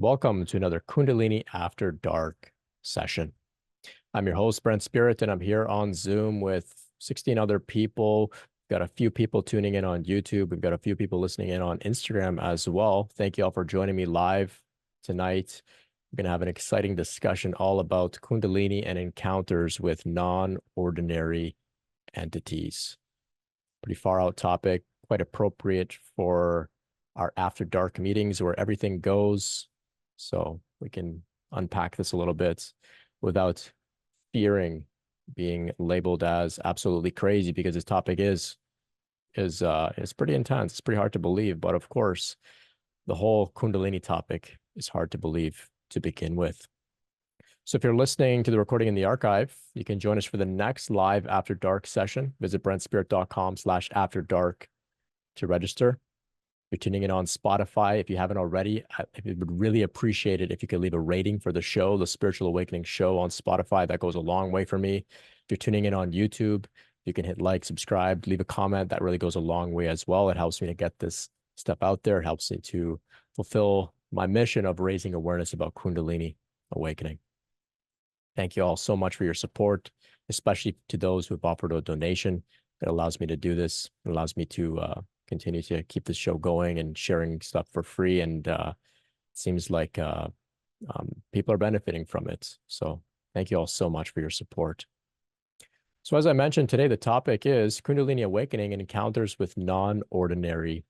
Welcome to another Kundalini After Dark session. I'm your host, Brent Spirit, and I'm here on Zoom with 16 other people. We've got a few people tuning in on YouTube. We've got a few people listening in on Instagram as well. Thank you all for joining me live tonight. We're going to have an exciting discussion all about Kundalini and encounters with non-ordinary entities. Pretty far out topic, quite appropriate for our After Dark meetings where everything goes. So we can unpack this a little bit without fearing being labeled as absolutely crazy, because this topic is pretty intense. It's pretty hard to believe, but of course, the whole Kundalini topic is hard to believe to begin with. So if you're listening to the recording in the archive, you can join us for the next live After Dark session. Visit brentspirit.com/afterdark to register. You're tuning in on Spotify. If you haven't already, I would really appreciate it if you could leave a rating for the show, the Spiritual Awakening Show on Spotify. That goes a long way for me. If you're tuning in on YouTube, you can hit like, subscribe, leave a comment. That really goes a long way as well. It helps me to get this stuff out there. It helps me to fulfill my mission of raising awareness about Kundalini awakening. Thank you all so much for your support, especially to those who have offered a donation. It allows me to do this. It allows me to continue to keep this show going and sharing stuff for free. And it seems like people are benefiting from it. So thank you all so much for your support. So as I mentioned today, the topic is Kundalini awakening and encounters with non-ordinary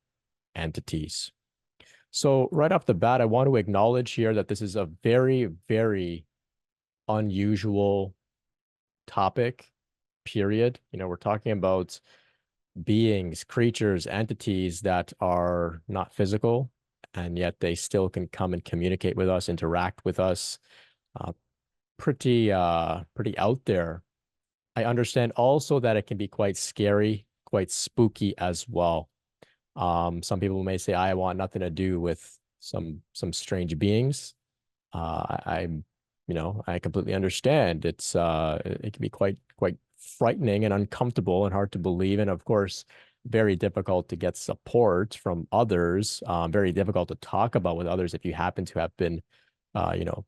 entities. So right off the bat, I want to acknowledge here that this is a very, very unusual topic, period. We're talking about beings, creatures, entities that are not physical, and yet they still can come and communicate with us, interact with us. Pretty out there. I understand also that it can be quite scary, quite spooky as well. Some people may say, I want nothing to do with some strange beings. I completely understand. It can be quite frightening and uncomfortable and hard to believe, and of course, very difficult to get support from others. Very difficult to talk about with others if you happen to have been,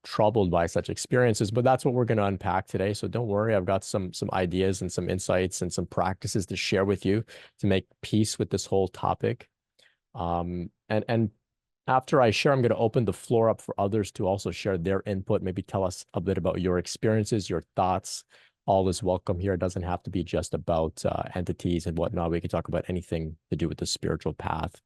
troubled by such experiences. But that's what we're going to unpack today. So don't worry, I've got some ideas and some insights and some practices to share with you to make peace with this whole topic. And after I share, I'm going to open the floor up for others to also share their input, maybe tell us a bit about your experiences, your thoughts. All is welcome here. It doesn't have to be just about entities and whatnot. We can talk about anything to do with the spiritual path.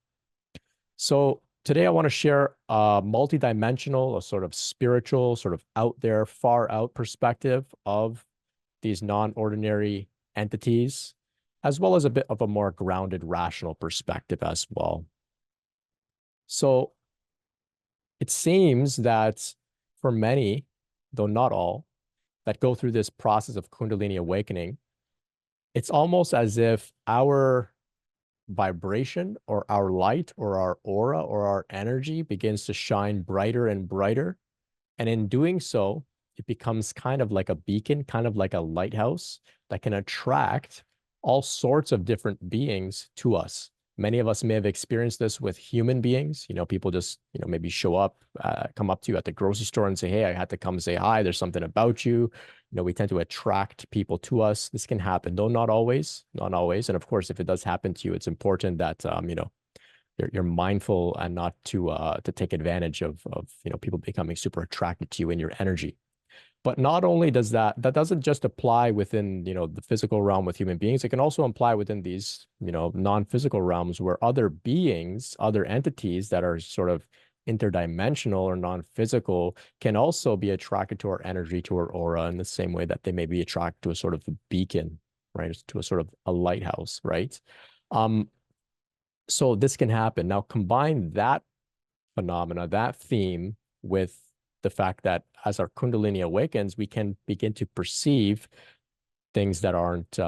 So today I want to share a multidimensional, a sort of spiritual, sort of out there, far out perspective of these non-ordinary entities, as well as a bit of a more grounded, rational perspective as well. So it seems that for many, though not all, that go through this process of Kundalini awakening, it's almost as if our vibration or our light or our aura or our energy begins to shine brighter and brighter. And in doing so, it becomes kind of like a beacon, kind of like a lighthouse that can attract all sorts of different beings to us. Many of us may have experienced this with human beings. People just, maybe show up, come up to you at the grocery store and say, hey, I had to come say hi. There's something about you. We tend to attract people to us. This can happen, though not always, not always. And of course, if it does happen to you, it's important that, you're mindful and not to take advantage of people becoming super attracted to you and your energy. But not only does that doesn't just apply within, the physical realm with human beings. It can also apply within these, non-physical realms where other beings, other entities that are sort of interdimensional or non-physical can also be attracted to our energy, to our aura, in the same way that they may be attracted to a sort of a beacon, right? To a sort of a lighthouse, right? So this can happen. Now, combine that phenomena, that theme, with the fact that as our Kundalini awakens, we can begin to perceive things that aren't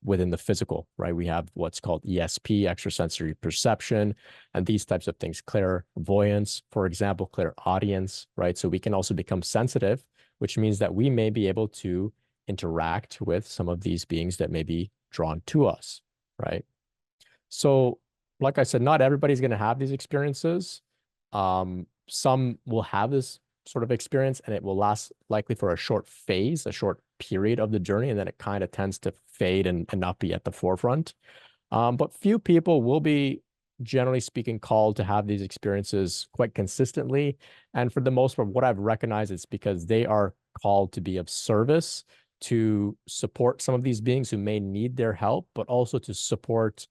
within the physical, right? We have what's called ESP, extrasensory perception, and these types of things, clairvoyance, for example, clairaudience, right? So we can also become sensitive, which means that we may be able to interact with some of these beings that may be drawn to us, right? So like I said, not everybody's going to have these experiences. some will have this sort of experience and it will last likely for a short phase, a short period of the journey, and then it kind of tends to fade and not be at the forefront. But few people will be, generally speaking, called to have these experiences quite consistently. And for the most part, what I've recognized is because they are called to be of service, to support some of these beings who may need their help, but also to support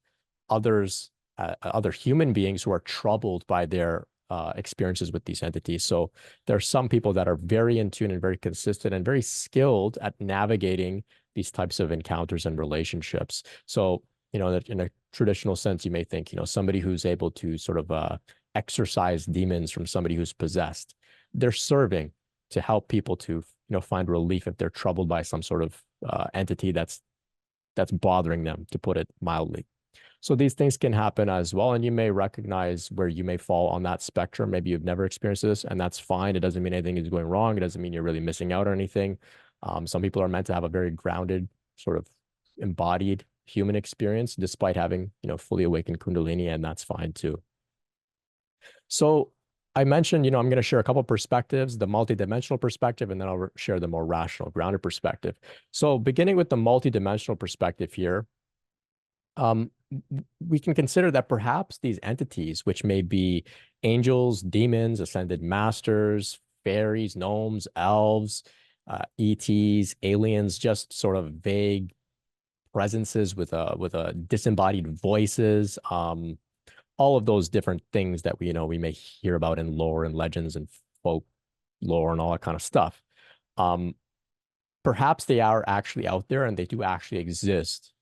others, other human beings who are troubled by their experiences with these entities. So there are some people that are very in tune and very consistent and very skilled at navigating these types of encounters and relationships. So, that in a traditional sense, you may think, somebody who's able to sort of exorcise demons from somebody who's possessed, they're serving to help people to, find relief if they're troubled by some sort of entity that's bothering them, to put it mildly. So these things can happen as well, and you may recognize where you may fall on that spectrum. Maybe you've never experienced this, and that's fine. It doesn't mean anything is going wrong. It doesn't mean you're really missing out on anything. Some people are meant to have a very grounded, sort of embodied human experience, despite having, fully awakened Kundalini, and that's fine too. So I mentioned, I'm going to share a couple of perspectives, the multidimensional perspective, and then I'll share the more rational, grounded perspective. So beginning with the multidimensional perspective here, we can consider that perhaps these entities, which may be angels, demons, ascended masters, fairies, gnomes, elves, ETs, aliens, just sort of vague presences with a disembodied voices, all of those different things that we may hear about in lore and legends and folk lore and all that kind of stuff. Perhaps they are actually out there and they do actually exist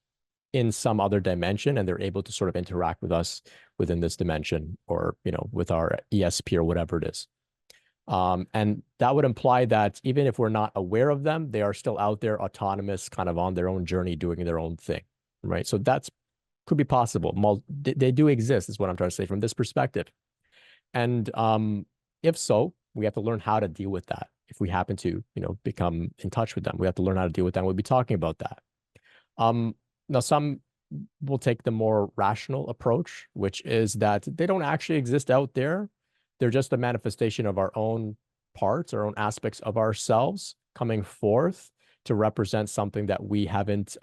in some other dimension, and they're able to sort of interact with us within this dimension, or with our ESP or whatever it is. And that would imply that even if we're not aware of them, they are still out there, autonomous, kind of on their own journey, doing their own thing, right? So that's could be possible. They do exist, is what I'm trying to say from this perspective. And if so, we have to learn how to deal with that. If we happen to, become in touch with them, we have to learn how to deal with them. We'll be talking about that. Now, some will take the more rational approach, which is that they don't actually exist out there. They're just a manifestation of our own parts, our own aspects of ourselves coming forth to represent something that we haven't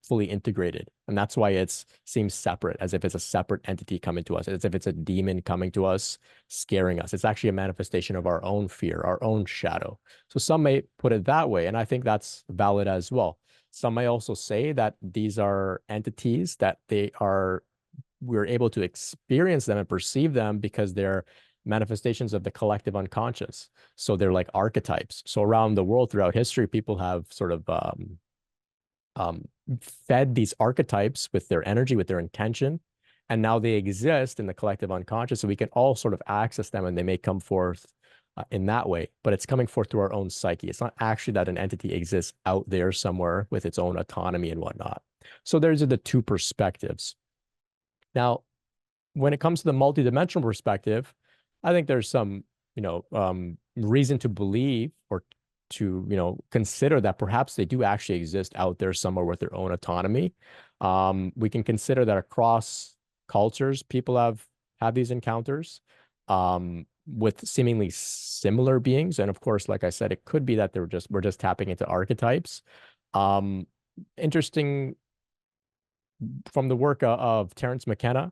fully integrated. And that's why it seems separate, as if it's a separate entity coming to us, as if it's a demon coming to us, scaring us. It's actually a manifestation of our own fear, our own shadow. So some may put it that way, and I think that's valid as well. Some may also say that these are entities that we're able to experience them and perceive them because they're manifestations of the collective unconscious. So they're like archetypes. So around the world, throughout history, people have sort of fed these archetypes with their energy, with their intention, and now they exist in the collective unconscious. So we can all sort of access them, and they may come forth in that way, but it's coming forth through our own psyche. It's not actually that an entity exists out there somewhere with its own autonomy and whatnot. So those are the two perspectives. Now, when it comes to the multidimensional perspective, I think there's some, reason to believe or to, consider that perhaps they do actually exist out there somewhere with their own autonomy. We can consider that across cultures, people have these encounters with seemingly similar beings. And of course, like I said, it could be that we're just tapping into archetypes. Interesting from the work of Terence McKenna.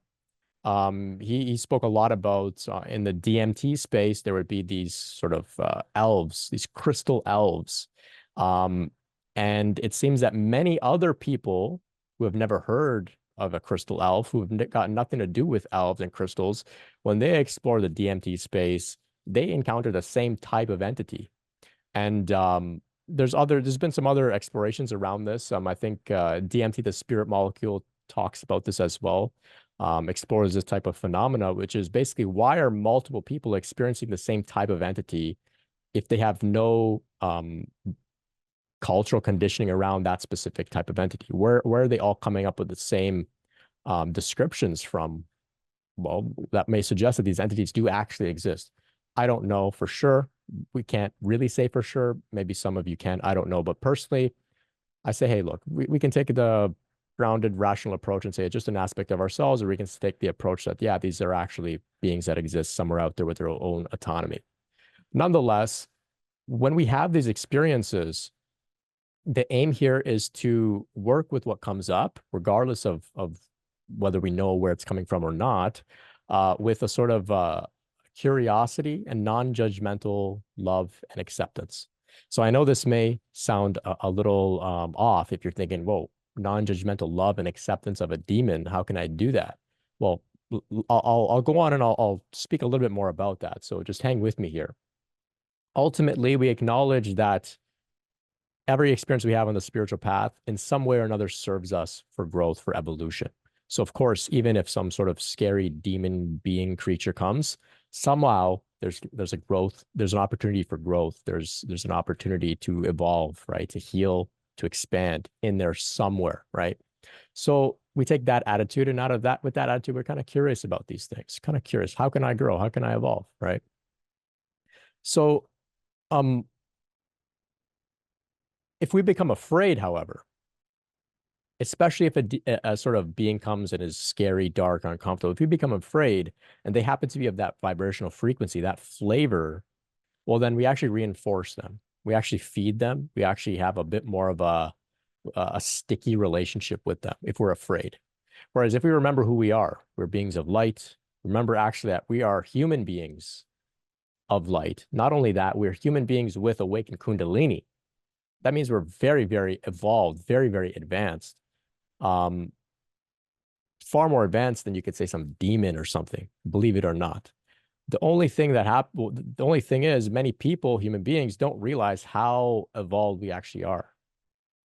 He spoke a lot about in the DMT space, there would be these sort of elves, these crystal elves. And it seems that many other people who have never heard of a crystal elf, who have got nothing to do with elves and crystals, when they explore the DMT space, they encounter the same type of entity. And there's been some other explorations around this. I think DMT, the spirit molecule, talks about this as well. Explores this type of phenomena, which is basically, why are multiple people experiencing the same type of entity if they have no cultural conditioning around that specific type of entity? Where are they all coming up with the same descriptions from? Well, that may suggest that these entities do actually exist. I don't know for sure. We can't really say for sure. Maybe some of you can. I don't know. But personally, I say, hey, look, we can take the grounded, rational approach and say it's just an aspect of ourselves, or we can take the approach that, yeah, these are actually beings that exist somewhere out there with their own autonomy. Nonetheless, when we have these experiences, the aim here is to work with what comes up, regardless of whether we know where it's coming from or not, with a sort of curiosity and non-judgmental love and acceptance. So I know this may sound a little off if you're thinking, whoa, non-judgmental love and acceptance of a demon, how can I do that? Well, I'll go on and I'll speak a little bit more about that. So just hang with me here. Ultimately, we acknowledge that every experience we have on the spiritual path in some way or another serves us for growth, for evolution. So of course, even if some sort of scary demon being creature comes, somehow there's a growth, there's an opportunity for growth, there's an opportunity to evolve, right? To heal, to expand in there somewhere, right? So we take that attitude, and out of that, with that attitude, we're kind of curious about these things, kind of curious. How can I grow? How can I evolve? Right? So if we become afraid, however, especially if a sort of being comes and is scary, dark, uncomfortable, if we become afraid and they happen to be of that vibrational frequency, that flavor, well, then we actually reinforce them. We actually feed them. We actually have a bit more of a sticky relationship with them if we're afraid. Whereas if we remember who we are, we're beings of light. Remember actually that we are human beings of light. Not only that, we're human beings with awakened Kundalini. That means we're very, very evolved, very, very advanced. Far more advanced than you could say some demon or something, believe it or not. The only thing the only thing is many people, human beings, don't realize how evolved we actually are.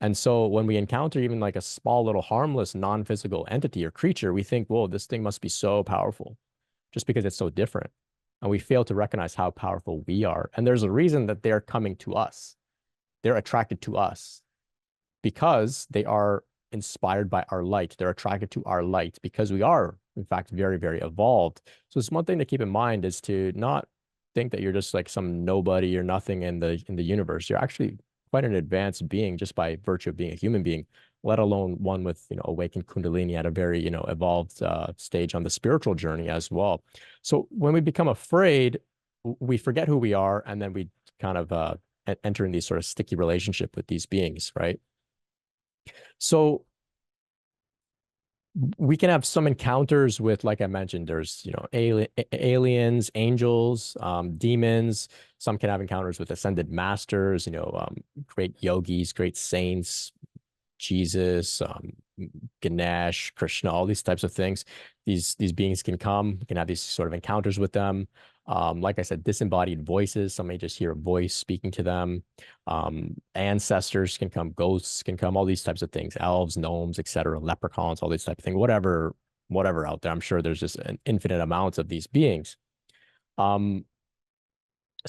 And so when we encounter even like a small little harmless non-physical entity or creature, we think, whoa, this thing must be so powerful just because it's so different. And we fail to recognize how powerful we are. And there's a reason that they're coming to us. They're attracted to us because they are inspired by our light. They're attracted to our light because we are, in fact, very, very evolved. So it's one thing to keep in mind is to not think that you're just like some nobody or nothing in the universe. You're actually quite an advanced being just by virtue of being a human being, let alone one with, awakened Kundalini at a very, evolved stage on the spiritual journey as well. So when we become afraid, we forget who we are, and then we kind of enter in these sort of sticky relationship with these beings, right? So we can have some encounters with, like I mentioned, there's, aliens, angels, demons. Some can have encounters with ascended masters, great yogis, great saints, Jesus, Ganesh, Krishna, all these types of things. These beings can come, you can have these sort of encounters with them. Like I said, disembodied voices. Some may just hear a voice speaking to them. Ancestors can come, ghosts can come, all these types of things, elves, gnomes, etc., leprechauns, all these type of things, whatever out there. I'm sure there's just an infinite amount of these beings. Some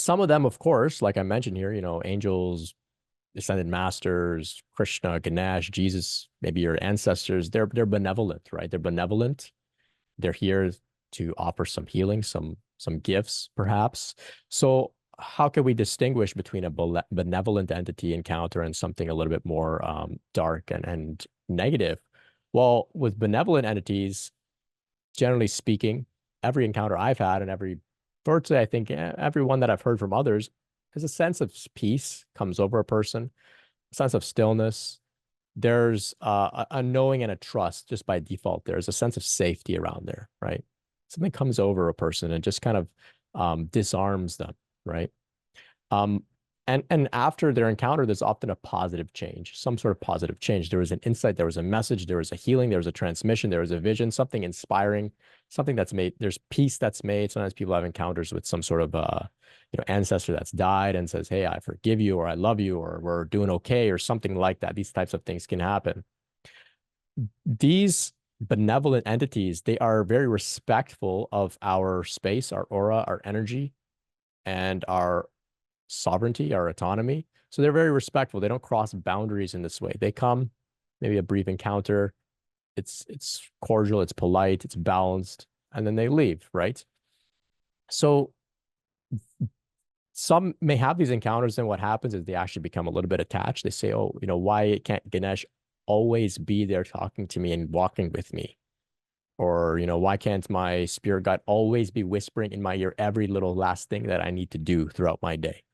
of them, of course, like I mentioned here, angels, ascended masters, Krishna, Ganesh, Jesus, maybe your ancestors, they're benevolent, right? They're benevolent. They're here to offer some healing, some gifts, perhaps. So how can we distinguish between a benevolent entity encounter and something a little bit more dark and negative? Well, with benevolent entities, generally speaking, every encounter I've had and virtually, I think every one that I've heard from others, is a sense of peace comes over a person, a sense of stillness. There's a knowing and a trust just by default. There's a sense of safety around there, right? Something comes over a person and just kind of disarms them, right? And after their encounter, there's often a positive change, some sort of positive change. There was an insight, there was a message, there was a healing, there was a transmission, there was a vision, something inspiring, something that's made, there's peace that's made. Sometimes people have encounters with some sort of ancestor that's died and says, hey, I forgive you, or I love you, or we're doing okay, or something like that. These types of things can happen. These benevolent entities, they are very respectful of our space, our aura, our energy, and our sovereignty, our autonomy. So they're very respectful. They don't cross boundaries in this way. They come, maybe a brief encounter. It's cordial, it's polite, it's balanced, and then they leave, right? So some may have these encounters, and what happens is they actually become a little bit attached. They say, oh, why can't Ganesh always be there talking to me and walking with me? Or, why can't my spirit guide always be whispering in my ear every little last thing that I need to do throughout my day?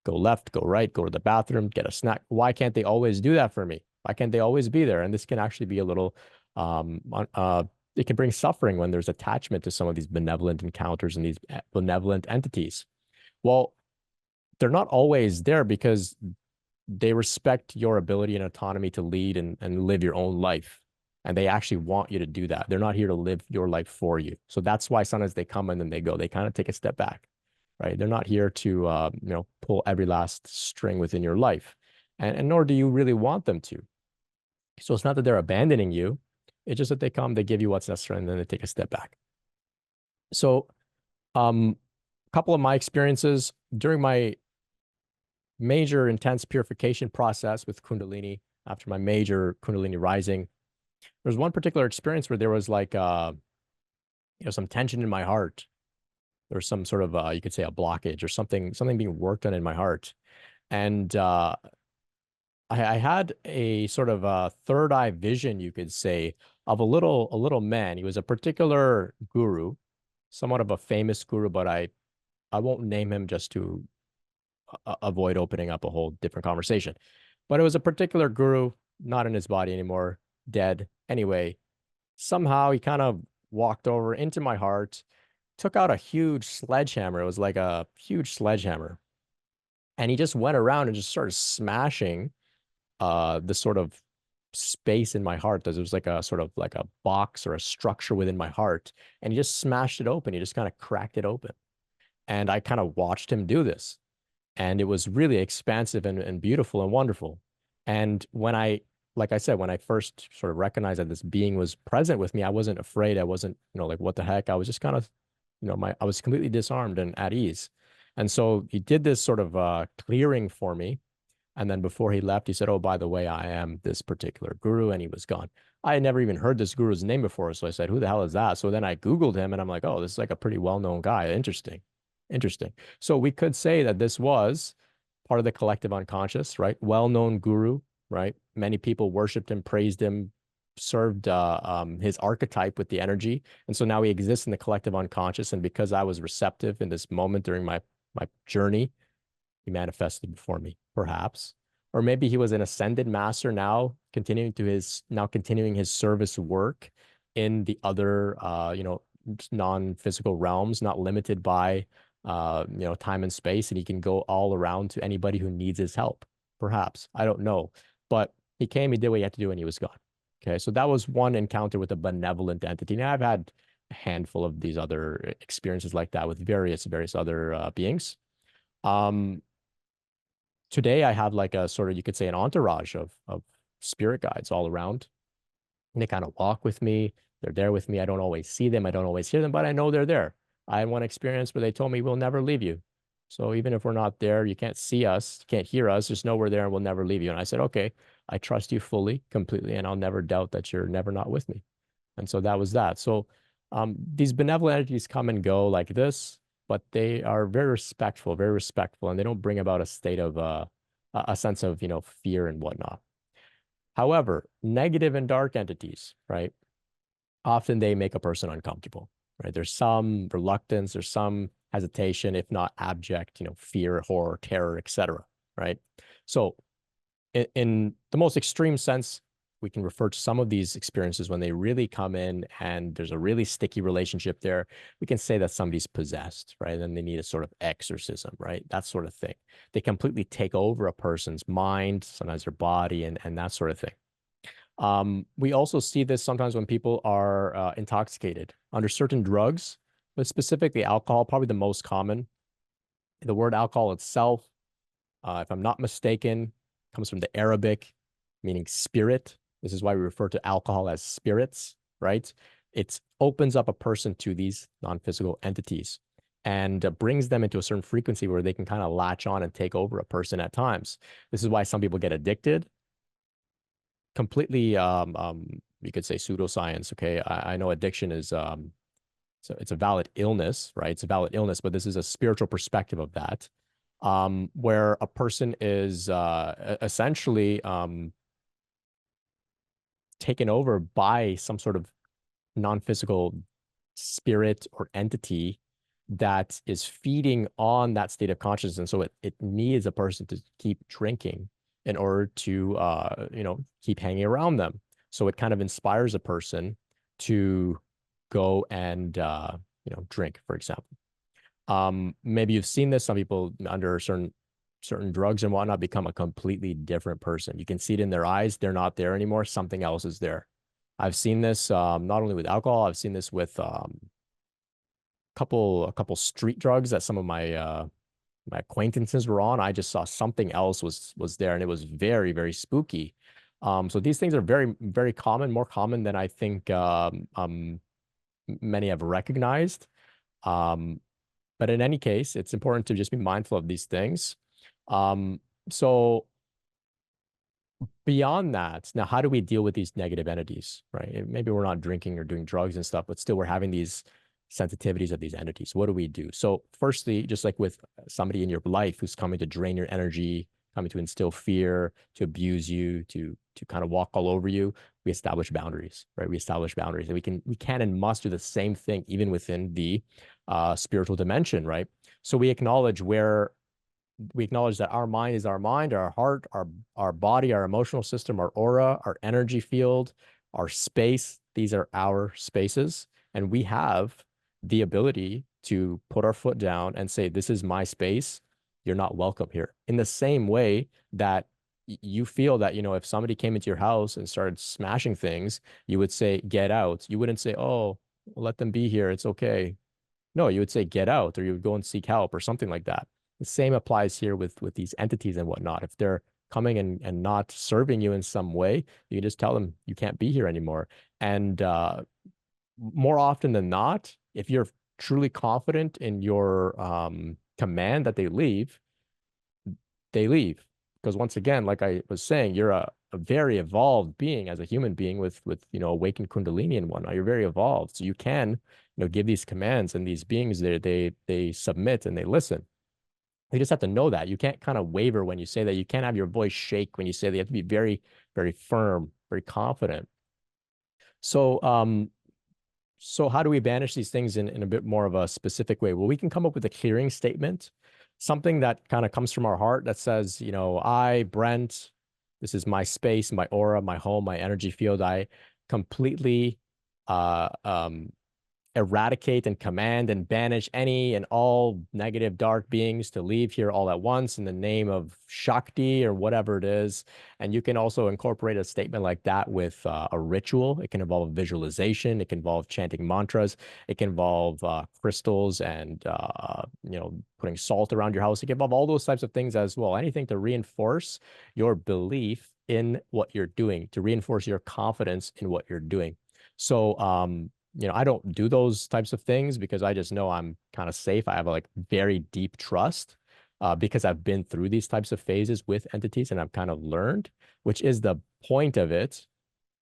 Go left, go right, go to the bathroom, get a snack. Why can't they always do that for me? Why can't they always be there? And this can actually be a little, it can bring suffering when there's attachment to some of these benevolent encounters and these benevolent entities. Well, they're not always there because they respect your ability and autonomy to lead and live your own life. And they actually want you to do that. They're not here to live your life for you. So that's why sometimes they come and then they go. They kind of take a step back, right? They're not here to, pull every last string within your life. And nor do you really want them to. So it's not that they're abandoning you. It's just that they come, they give you what's necessary, and then they take a step back. So a couple of my experiences during my major intense purification process with Kundalini, after my major Kundalini rising, there was one particular experience where there was like, some tension in my heart. There was some sort of, you could say, a blockage or something being worked on in my heart. And I had a sort of a third eye vision, you could say, of a little man. He was a particular guru, somewhat of a famous guru, but I won't name him just to avoid opening up a whole different conversation. But it was a particular guru, not in his body anymore, dead. Anyway, somehow he kind of walked over into my heart, took out a huge sledgehammer. It was like a huge sledgehammer. And he just went around and just started smashing the sort of space in my heart. There was like a sort of like a box or a structure within my heart. And he just smashed it open. He just kind of cracked it open. And I kind of watched him do this. And it was really expansive and beautiful and wonderful. And like I said, when I first sort of recognized that this being was present with me, I wasn't afraid. I wasn't, like, what the heck? I was just kind of, I was completely disarmed and at ease. And so he did this sort of clearing for me. And then before he left, he said, "Oh, by the way, I am this particular guru," and he was gone. I had never even heard this guru's name before. So I said, "Who the hell is that?" So then I Googled him and I'm like, "Oh, this is like a pretty well-known guy. Interesting. Interesting." So we could say that this was part of the collective unconscious, right? Well-known guru, right? Many people worshiped him, praised him, served his archetype with the energy. And so now he exists in the collective unconscious. And because I was receptive in this moment during my journey, he manifested before me, perhaps. Or maybe he was an ascended master now, continuing his service work in the other, non-physical realms, not limited by, time and space, and he can go all around to anybody who needs his help. Perhaps, I don't know, but he came, he did what he had to do, and he was gone. Okay, so that was one encounter with a benevolent entity. Now I've had a handful of these other experiences like that with various other beings. Today I have like a sort of, you could say, an entourage of spirit guides all around. And they kind of walk with me. They're there with me. I don't always see them. I don't always hear them, but I know they're there. I had one experience where they told me, "We'll never leave you. So even if we're not there, you can't see us, you can't hear us, just know we're there and we'll never leave you." And I said, "Okay, I trust you fully, completely, and I'll never doubt that you're never not with me." And so that was that. So these benevolent entities come and go like this, but they are very respectful, and they don't bring about a state of a sense of, fear and whatnot. However, negative and dark entities, right? Often they make a person uncomfortable, right? There's some reluctance, there's some hesitation, if not abject, fear, horror, terror, etc., right? So in the most extreme sense, we can refer to some of these experiences when they really come in and there's a really sticky relationship there. We can say that somebody's possessed, right? And they need a sort of exorcism, right? That sort of thing. They completely take over a person's mind, sometimes their body, and that sort of thing. We also see this sometimes when people are intoxicated under certain drugs, but specifically alcohol, probably the most common. The word alcohol itself, if I'm not mistaken, comes from the Arabic, meaning spirit. This is why we refer to alcohol as spirits, right? It opens up a person to these non-physical entities and brings them into a certain frequency where they can kind of latch on and take over a person at times. This is why some people get addicted. Completely, you could say pseudoscience, okay? I know addiction is, so it's a valid illness, right? It's a valid illness, but this is a spiritual perspective of that, where a person is essentially taken over by some sort of non-physical spirit or entity that is feeding on that state of consciousness. And so it needs a person to keep drinking in order to, keep hanging around them. So it kind of inspires a person to go and, drink, for example. Maybe you've seen this. Some people under certain drugs and whatnot become a completely different person. You can see it in their eyes. They're not there anymore. Something else is there. I've seen this not only with alcohol. I've seen this with a couple street drugs that some of my acquaintances were on. I just saw something else was there, and it was very, very spooky. So these things are very, very common, more common than I think many have recognized. But in any case, it's important to just be mindful of these things. So beyond that, now how do we deal with these negative entities, right? Maybe we're not drinking or doing drugs and stuff, but still we're having these sensitivities of these entities. What do we do? So firstly, just like with somebody in your life who's coming to drain your energy, coming to instill fear, to abuse you, to kind of walk all over you, we establish boundaries, right? We establish boundaries, and we can and must do the same thing even within the spiritual dimension, right? So we acknowledge that our mind is our mind, our heart, our body, our emotional system, our aura, our energy field, our space. These are our spaces, and we have the ability to put our foot down and say, this is my space. You're not welcome here. In the same way that you feel that, if somebody came into your house and started smashing things, you would say, get out. You wouldn't say, oh, let them be here. It's okay. No, you would say, get out, or you would go and seek help or something like that. The same applies here with these entities and whatnot. If they're coming and not serving you in some way, you can just tell them you can't be here anymore. And more often than not, if you're truly confident in your command that they leave, they leave. Because once again, like I was saying, you're a very evolved being as a human being with awakened Kundalini and whatnot. You're very evolved, so you can give these commands, and these beings they submit and they listen. You just have to know that. You can't kind of waver when you say that. You can't have your voice shake when you say that. You have to be very, very firm, very confident. So how do we banish these things in a bit more of a specific way? Well, we can come up with a clearing statement, something that kind of comes from our heart that says, I, Brent, this is my space, my aura, my home, my energy field. I completely uh, um, eradicate and command and banish any and all negative dark beings to leave here all at once in the name of Shakti or whatever it is. And you can also incorporate a statement like that with a ritual. It can involve visualization. It can involve chanting mantras. It can involve crystals and, putting salt around your house. It can involve all those types of things as well. Anything to reinforce your belief in what you're doing, to reinforce your confidence in what you're doing. So, I don't do those types of things because I just know I'm kind of safe. I have a very deep trust because I've been through these types of phases with entities and I've kind of learned, which is the point of it.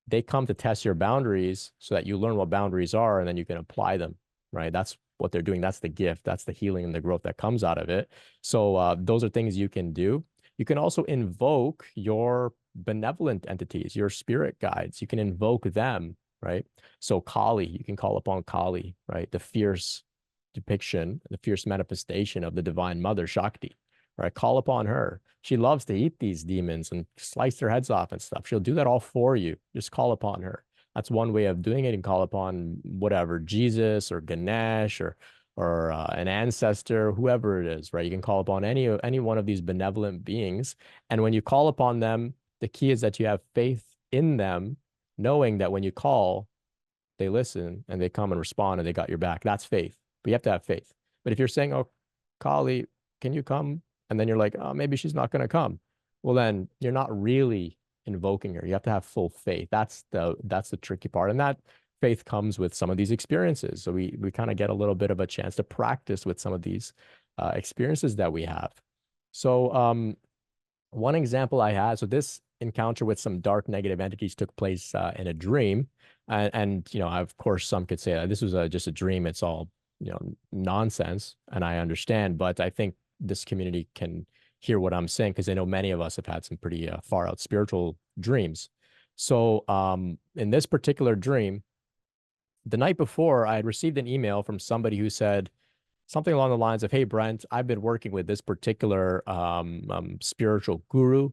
They come to test your boundaries so that you learn what boundaries are and then you can apply them, right? That's what they're doing. That's the gift. That's the healing and the growth that comes out of it. So those are things you can do. You can also invoke your benevolent entities, your spirit guides. You can invoke them, right? So Kali, you can call upon Kali, right? The fierce depiction, the fierce manifestation of the divine mother, Shakti, right? Call upon her. She loves to eat these demons and slice their heads off and stuff. She'll do that all for you. Just call upon her. That's one way of doing it. And call upon whatever, Jesus or Ganesh or an ancestor, whoever it is, right? You can call upon any one of these benevolent beings. And when you call upon them, the key is that you have faith in them, knowing that when you call, they listen and they come and respond and they got your back. That's faith. But you have to have faith. But if you're saying, oh, Kali, can you come? And then you're like, oh, maybe she's not going to come. Well, then you're not really invoking her. You have to have full faith. That's the tricky part. And that faith comes with some of these experiences. So we kind of get a little bit of a chance to practice with some of these experiences that we have. So one example I had, so this encounter with some dark negative entities took place in a dream. And of course, some could say this was just a dream. It's all, nonsense. And I understand, but I think this community can hear what I'm saying because I know many of us have had some pretty far out spiritual dreams. So in this particular dream, the night before, I had received an email from somebody who said something along the lines of, "Hey, Brent, I've been working with this particular spiritual guru,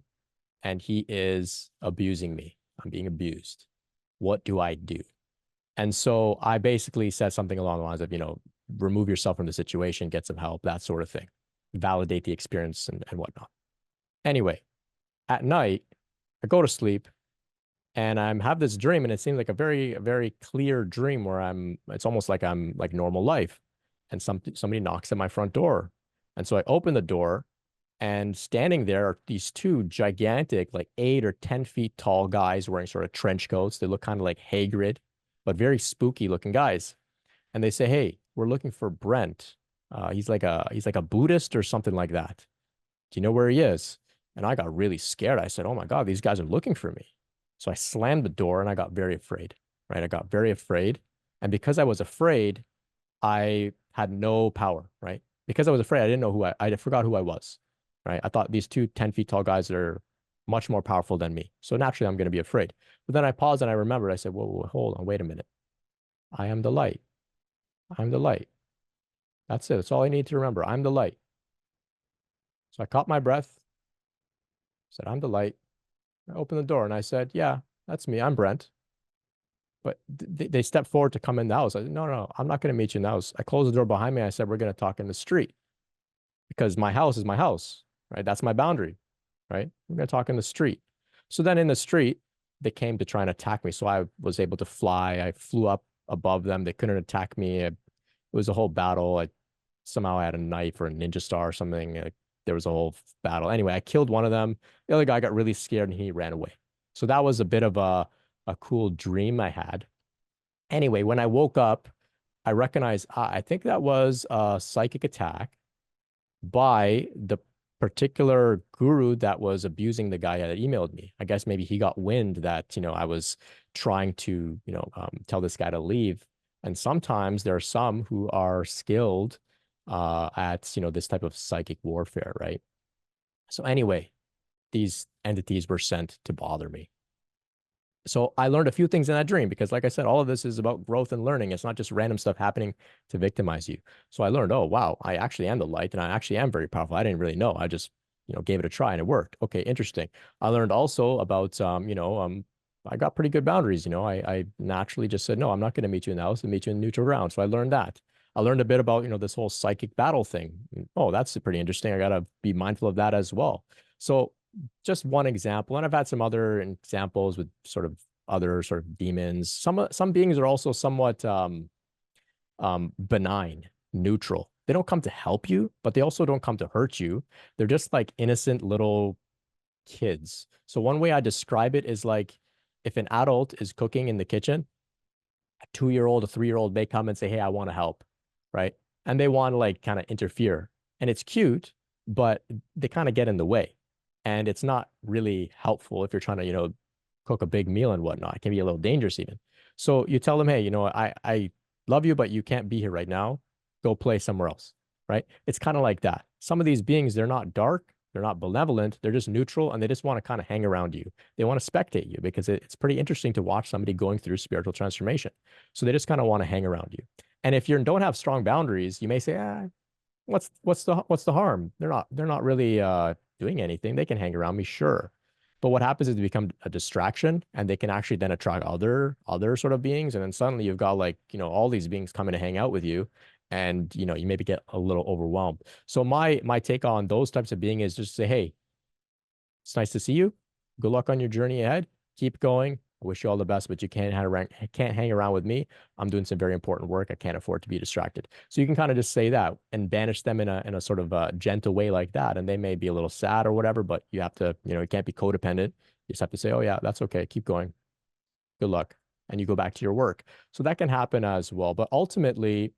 and he is abusing me. I'm being abused. What do I do?" And so I basically said something along the lines of, remove yourself from the situation, get some help, that sort of thing, validate the experience and whatnot. Anyway, at night, I go to sleep and I have this dream, and it seems like a very, very clear dream where it's almost like I'm like normal life. And somebody knocks at my front door. And so I open the door, and standing there are these two gigantic, like 8 or 10 feet tall guys wearing sort of trench coats. They look kind of like Hagrid, but very spooky looking guys. And they say, "Hey, we're looking for Brent. He's like a Buddhist or something like that. Do you know where he is?" And I got really scared. I said, "Oh my God, these guys are looking for me." So I slammed the door and I got very afraid, right? I got very afraid. And because I was afraid, I had no power, right? Because I was afraid, I didn't know I forgot who I was, right? I thought these two 10 feet tall guys are much more powerful than me. So naturally, I'm going to be afraid. But then I paused and I remembered, I said, whoa, whoa, hold on, wait a minute. I am the light. I'm the light. That's it. That's all I need to remember. I'm the light. So I caught my breath, said, "I'm the light." I opened the door and I said, "Yeah, that's me. I'm Brent." But they stepped forward to come in the house. I said, "No, no, I'm not going to meet you in the house." I closed the door behind me. I said, "We're going to talk in the street because my house is my house, right? That's my boundary, right? We're going to talk in the street." So then in the street, they came to try and attack me. So I was able to fly. I flew up above them. They couldn't attack me. It was a whole battle. Somehow I had a knife or a ninja star or something. There was a whole battle. Anyway, I killed one of them. The other guy got really scared and he ran away. So that was a bit of a cool dream I had. Anyway, when I woke up, I recognized, I think that was a psychic attack by the particular guru that was abusing the guy that emailed me. I guess maybe he got wind that, I was trying to, tell this guy to leave. And sometimes there are some who are skilled at, this type of psychic warfare, right? So anyway, these entities were sent to bother me. So I learned a few things in that dream because, like I said, all of this is about growth and learning. It's not just random stuff happening to victimize you. So I learned, oh, wow, I actually am the light and I actually am very powerful. I didn't really know. I just, gave it a try and it worked. Okay, interesting. I learned also about, I got pretty good boundaries. I naturally just said, no, I'm not going to meet you in the house and meet you in neutral ground. So I learned that. I learned a bit about, this whole psychic battle thing. Oh, that's pretty interesting. I got to be mindful of that as well. So just one example, and I've had some other examples with sort of other sort of demons. Some beings are also somewhat benign, neutral. They don't come to help you, but they also don't come to hurt you. They're just like innocent little kids. So one way I describe it is like if an adult is cooking in the kitchen, a 2-year-old, a 3-year-old may come and say, "Hey, I want to help," right? And they want to like kind of interfere. And it's cute, but they kind of get in the way. And it's not really helpful if you're trying to, cook a big meal and whatnot. It can be a little dangerous even. So you tell them, "Hey, I love you, but you can't be here right now. Go play somewhere else," right? It's kind of like that. Some of these beings, they're not dark, they're not benevolent, they're just neutral, and they just want to kind of hang around you. They want to spectate you because it's pretty interesting to watch somebody going through spiritual transformation. So they just kind of want to hang around you. And if you don't have strong boundaries, you may say, what's the harm? They're not really doing anything. They can hang around me, sure. But what happens is they become a distraction and they can actually then attract other sort of beings. And then suddenly you've got like, all these beings coming to hang out with you. And you maybe get a little overwhelmed. So my take on those types of being is just say, "Hey, it's nice to see you. Good luck on your journey ahead. Keep going. I wish you all the best, but you can't hang around with me. I'm doing some very important work. I can't afford to be distracted." So you can kind of just say that and banish them in a sort of gentle way like that. And they may be a little sad or whatever, but you have to, you can't be codependent. You just have to say, "Oh yeah, that's okay. Keep going. Good luck." And you go back to your work. So that can happen as well. But ultimately,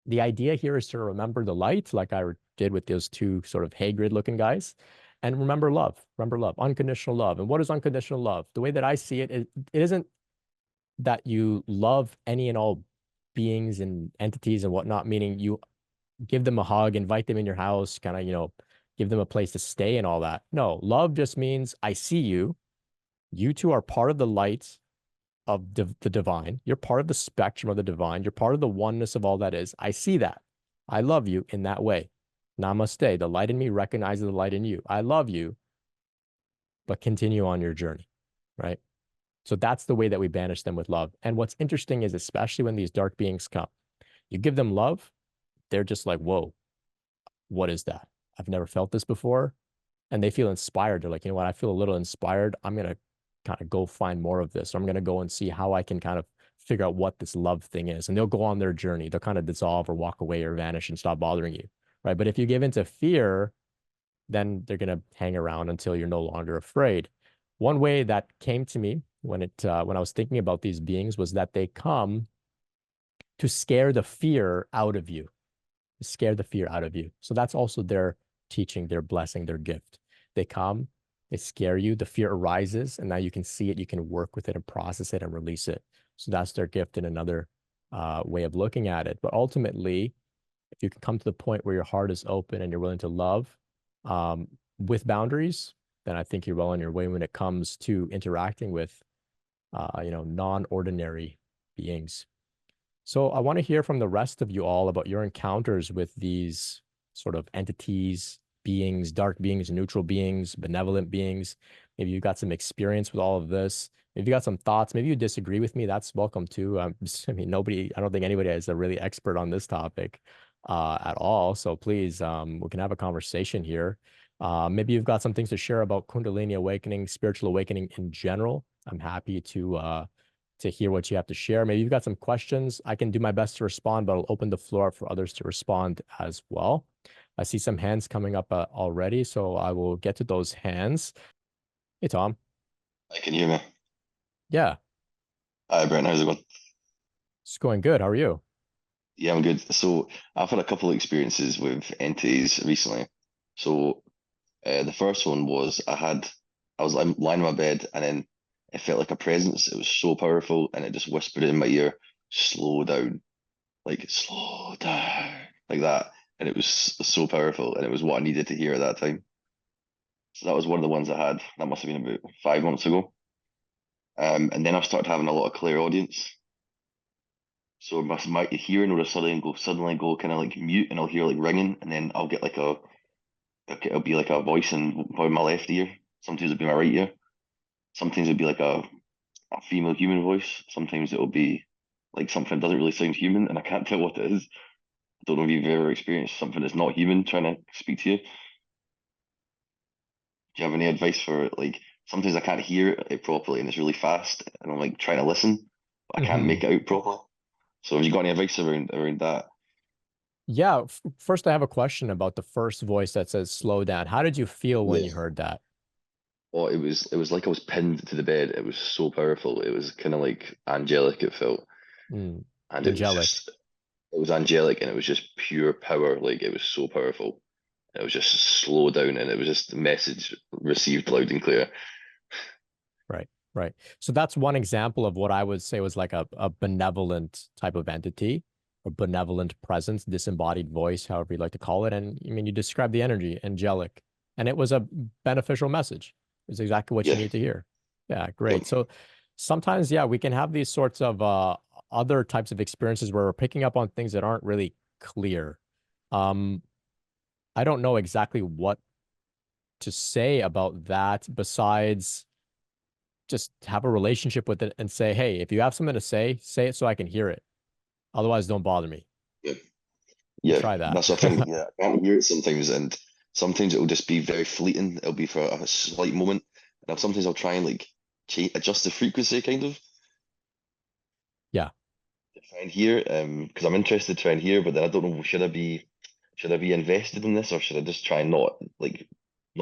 the idea here is to remember the light, like I did with those two sort of Hagrid looking guys, and remember love, unconditional love. And what is unconditional love? The way that I see it, it isn't that you love any and all beings and entities and whatnot, meaning you give them a hug, invite them in your house, kind of, give them a place to stay and all that. No, love just means I see you. You two are part of the light of the divine. You're part of the spectrum of the divine. You're part of the oneness of all that is. I see that. I love you in that way. Namaste. The light in me recognizes the light in you. I love you, but continue on your journey, right? So that's the way that we banish them with love. And what's interesting is, especially when these dark beings come, you give them love, they're just like, whoa, what is that? I've never felt this before. And they feel inspired. They're like, you know what? I feel a little inspired. I'm going to kind of go find more of this. Or I'm going to go and see how I can kind of figure out what this love thing is. And they'll go on their journey. They'll kind of dissolve or walk away or vanish and stop bothering you. Right. But if you give into fear, then they're going to hang around until you're no longer afraid. One way that came to me when I was thinking about these beings was that they come to scare the fear out of you, to scare the fear out of you. So that's also their teaching, their blessing, their gift. They come, they scare you, the fear arises, and now you can see it, you can work with it and process it and release it. So that's their gift in another way of looking at it. But ultimately, if you can come to the point where your heart is open and you're willing to love with boundaries, then I think you're well on your way when it comes to interacting with, non-ordinary beings. So I want to hear from the rest of you all about your encounters with these sort of entities, beings, dark beings, neutral beings, benevolent beings. Maybe you've got some experience with all of this. Maybe you got some thoughts. Maybe you disagree with me. That's welcome too. I don't think anybody is a really expert on this topic at all. So please, we can have a conversation here. Maybe you've got some things to share about Kundalini awakening, spiritual awakening in general. I'm happy to hear what you have to share. Maybe you've got some questions. I can do my best to respond, but I'll open the floor for others to respond as well. I see some hands coming up already, so I will get to those hands. Hey, Tom. I can hear me. Yeah, Hi, Brent. How's it going? it's going good. How are you? Yeah, I'm good. So I've had a couple of experiences with entities recently. So the first one was I was lying in my bed and then it felt like a presence. It was so powerful and it just whispered in my ear, slow down, slow down, like that. And it was so powerful and it was what I needed to hear at that time. So that was one of the ones I had. That must have been about 5 months ago. And then I've started having a lot of clairaudience. So my hearing will suddenly go kind of like mute, and I'll hear like ringing, and then I'll get it'll be like a voice in probably my left ear. Sometimes it'll be my right ear. Sometimes it'll be like a female human voice. Sometimes it'll be like something that doesn't really sound human, and I can't tell what it is. I don't know if you've ever experienced something that's not human trying to speak to you. Do you have any advice for like sometimes I can't hear it properly and it's really fast, and I'm like trying to listen, but I can't Hmm. make it out properly. So have you got any advice around that? Yeah, first I have a question about the first voice that says slow down. How did you feel when Yeah. you heard that? Oh, it was like I was pinned to the bed. It was so powerful. It was kind of like angelic, it felt. Mm, And angelic. it was angelic and it was just pure power. Like it was so powerful. It was just slow down and it was just the message received loud and clear. Right, right. So that's one example of what I would say was like a benevolent type of entity, a benevolent presence, disembodied voice, however you like to call it. And I mean, you describe the energy, angelic, and it was a beneficial message. It was exactly what you Yeah. need to hear. Yeah, Yep. great. So sometimes, yeah, we can have these sorts of other types of experiences where we're picking up on things that aren't really clear. Um, I don't know exactly what to say about that besides just have a relationship with it and say, hey, if you have something to say it so I can hear it. Otherwise, don't bother me. Yep. You Yeah. try that. That's the thing. Yeah. I can't hear it sometimes and sometimes it'll just be very fleeting. It'll be for a slight moment. And sometimes I'll try and like change, adjust the frequency kind of. Yeah. To try and hear, because I'm interested to try and hear, but then I don't know, should I be invested in this or should I just try and not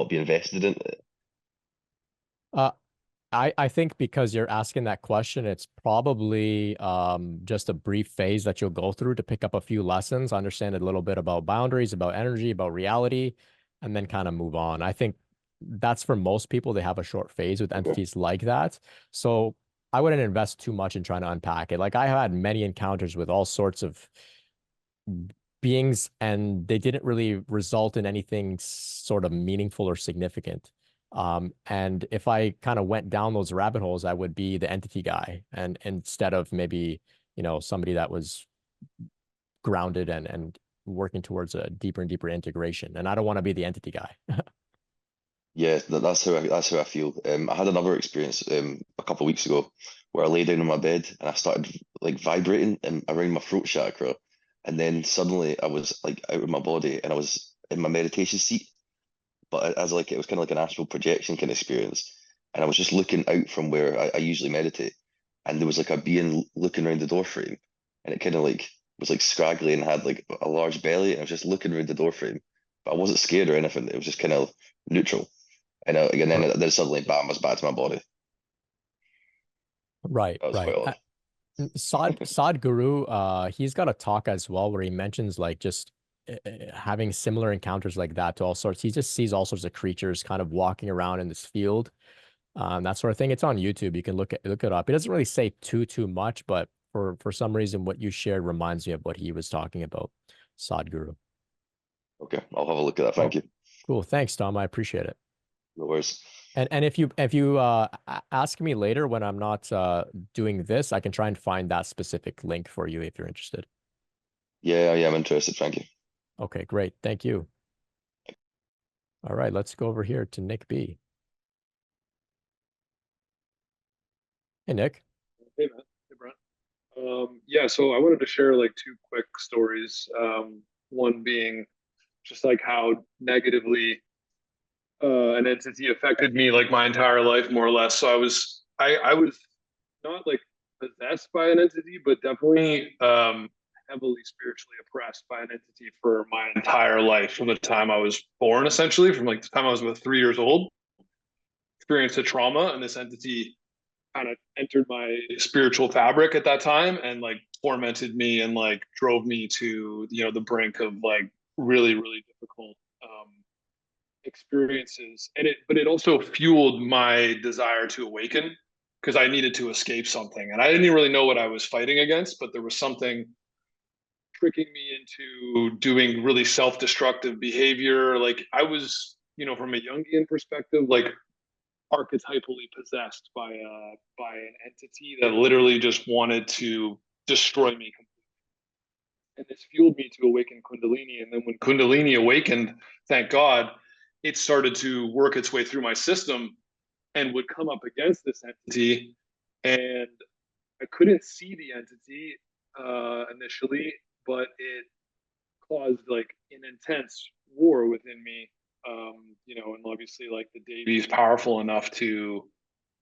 be invested in it? Uh, I think because you're asking that question, it's probably just a brief phase that you'll go through to pick up a few lessons, understand a little bit about boundaries, about energy, about reality, and then kind of move on. I think that's for most people. They have a short phase with Okay. entities like that. So I wouldn't invest too much in trying to unpack it. Like I had many encounters with all sorts of beings, and they didn't really result in anything sort of meaningful or significant. And if I kind of went down those rabbit holes, I would be the entity guy, and instead of maybe, somebody that was grounded and working towards a deeper and deeper integration. And I don't want to be the entity guy. Yeah, that's how I feel. I had another experience a couple of weeks ago where I lay down on my bed and I started like vibrating around my throat chakra, and then suddenly I was like out of my body and I was in my meditation seat, but as like it was kind of like an astral projection kind of experience, and I was just looking out from where I usually meditate, and there was like a being looking around the door frame, and it kind of like was like scraggly and had like a large belly, and I was just looking around the door frame, but I wasn't scared or anything. It was just kind of neutral. And then suddenly, bam, I was back to my body. Right, That was quite right. odd. Sadhguru, he's got a talk as well where he mentions like just having similar encounters like that to all sorts. He just sees all sorts of creatures kind of walking around in this field, that sort of thing. It's on YouTube. You can look it up. He doesn't really say too much, but for some reason, what you shared reminds me of what he was talking about, Sadhguru. Okay, I'll have a look at that. Thank Oh, you. cool. Thanks, Tom. I appreciate it. No worries. And if you ask me later when I'm not doing this, I can try and find that specific link for you if you're interested. Yeah, yeah, I'm interested. Thank you. Okay, great. Thank you. All right, let's go over here to Nick B. Hey, Nick. Hey, man. Hey, Brent. Yeah, so I wanted to share like two quick stories. One being just like how negatively an entity affected me like my entire life, more or less. So I was not like possessed by an entity, but definitely heavily spiritually oppressed by an entity for my entire life from the time I was born, essentially, from like the time I was about 3 years old. Experienced a trauma, and this entity kind of entered my spiritual fabric at that time and like tormented me and like drove me to the brink of like really difficult experiences. And it also fueled my desire to awaken because I needed to escape something, and I didn't really know what I was fighting against, but there was something tricking me into doing really self-destructive behavior. Like I was, from a Jungian perspective, like archetypally possessed by an entity that literally just wanted to destroy me completely. And this fueled me to awaken Kundalini. And then when Kundalini awakened, thank God, it started to work its way through my system and would come up against this entity. And I couldn't see the entity initially, but it caused like an intense war within me. And obviously, like the Devi is powerful enough to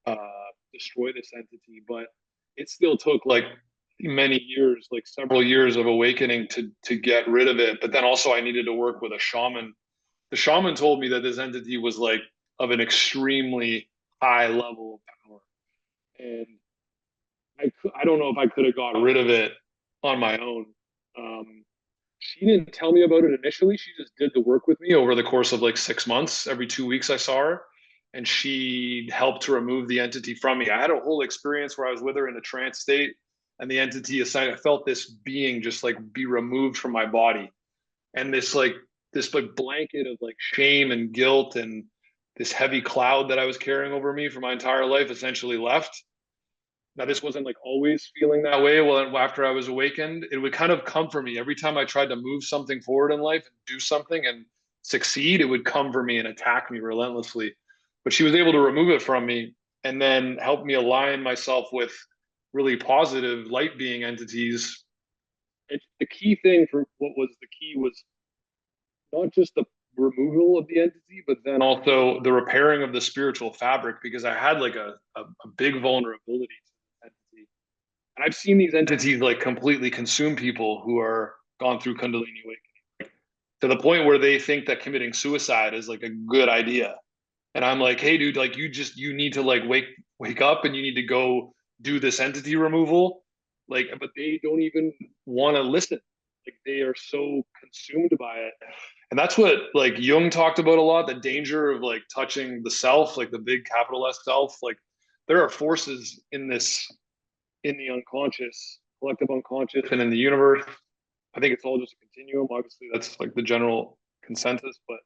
uh, destroy this entity, but it still took like many years, like several years of awakening to get rid of it. But then also, I needed to work with a shaman. The shaman told me that this entity was like of an extremely high level of power, and I don't know if I could have got rid of it on my own. Um, she didn't tell me about it initially. She just did the work with me over the course of like 6 months. Every 2 weeks, I saw her, and she helped to remove the entity from me. I had a whole experience where I was with her in a trance state, and the entity assigned. I felt this being just like be removed from my body, and this like blanket of like shame and guilt and this heavy cloud that I was carrying over me for my entire life essentially left. Now, this wasn't like always feeling that way. Well, after I was awakened, it would kind of come for me every time I tried to move something forward in life and do something and succeed. It would come for me and attack me relentlessly. But she was able to remove it from me and then help me align myself with really positive light being entities. And the key thing for what was the key was not just the removal of the entity, but then also the repairing of the spiritual fabric, because I had like a big vulnerability to the entity. And I've seen these entities like completely consume people who are gone through Kundalini awakening to the point where they think that committing suicide is like a good idea. And I'm like, hey, dude, like you need to like wake up and you need to go do this entity removal. Like, but they don't even want to listen. Like they are so consumed by it. And that's what like Jung talked about a lot, the danger of like touching the self, like the big capital S self. Like there are forces in this, in the unconscious, collective unconscious, and in the universe. I think it's all just a continuum. Obviously, that's like the general consensus, but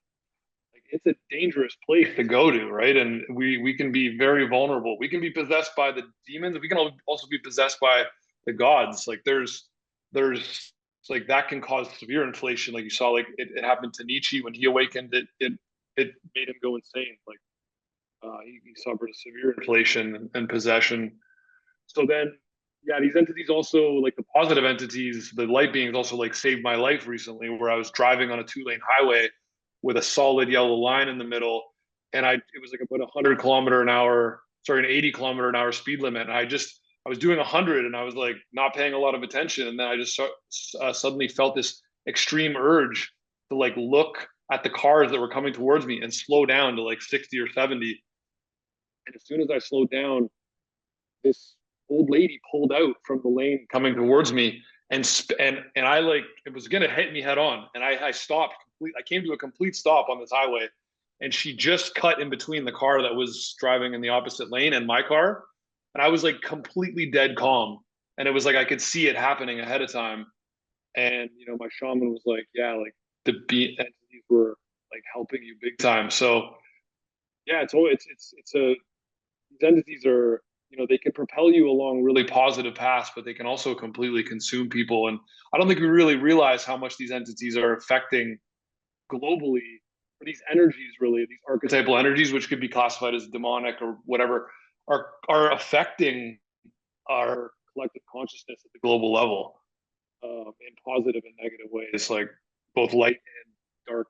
like it's a dangerous place to go to, right? And we can be very vulnerable. We can be possessed by the demons. We can also be possessed by the gods. Like there's like that can cause severe inflation. Like you saw, like it happened to Nietzsche when he awakened. It made him go insane. Like he suffered a severe inflation and possession. So then, yeah, these entities also, like the positive entities, the light beings also like saved my life recently, where I was driving on a 2-lane highway with a solid yellow line in the middle, and it was like about 100 km an hour, sorry, an 80 km an hour speed limit, and I was doing 100, and I was like not paying a lot of attention, and then I just suddenly felt this extreme urge to like look at the cars that were coming towards me and slow down to like 60 or 70. And as soon as I slowed down, this old lady pulled out from the lane coming towards me, and I like it was gonna hit me head on, and I stopped. I came to a complete stop on this highway, and she just cut in between the car that was driving in the opposite lane and my car, and I was like completely dead calm, and it was like I could see it happening ahead of time, and you know my shaman was like, yeah, like the entities were like helping you big time. So yeah, it's a these entities are, you know, they can propel you along really positive paths, but they can also completely consume people. And I don't think we really realize how much these entities are affecting globally, or these energies, really, these archetypal energies, which could be classified as demonic or whatever, are affecting our collective consciousness at the global level, in positive and negative ways, like both light and dark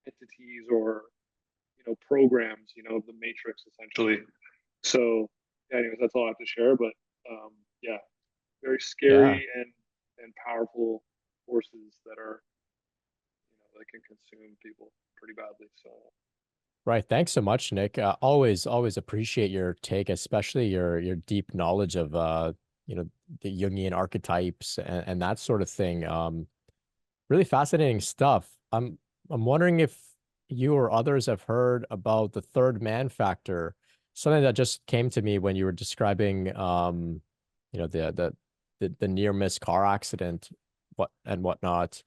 entities, or you know programs, you know, the matrix essentially. So anyways, that's all I have to share. But yeah, very Yeah. scary and powerful forces that are, you know, that can consume people pretty badly. So Right. Thanks so much, Nick. Always appreciate your take, especially your deep knowledge of you know, the Jungian archetypes and that sort of thing. Really fascinating stuff. I'm wondering if you or others have heard about the third man factor, something that just came to me when you were describing you know, the near miss car accident, whatnot.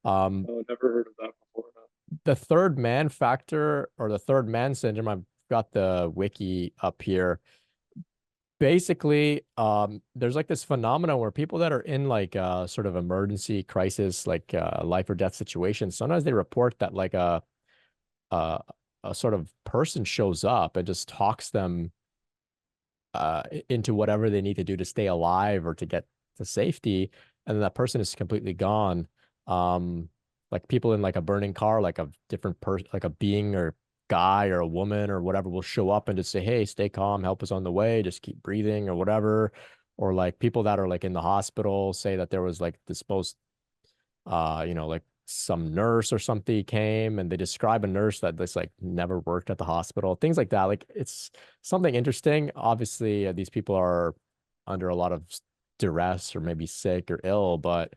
oh, never heard of that before. No. The third man factor, or the third man syndrome, I've got the wiki up here. Basically, there's like this phenomenon where people that are in like a sort of emergency crisis, like life or death situation, sometimes they report that like a, a sort of person shows up and just talks them into whatever they need to do to stay alive or to get to safety, and then that person is completely gone. Like people in like a burning car, like a different person, like a being or guy or a woman or whatever will show up and just say, hey, stay calm, help us on the way, just keep breathing or whatever. Or like people that are like in the hospital say that there was like this supposed you know, like some nurse or something came and they describe a nurse that this like never worked at the hospital, things like that. Like it's something interesting. Obviously, these people are under a lot of duress or maybe sick or ill, but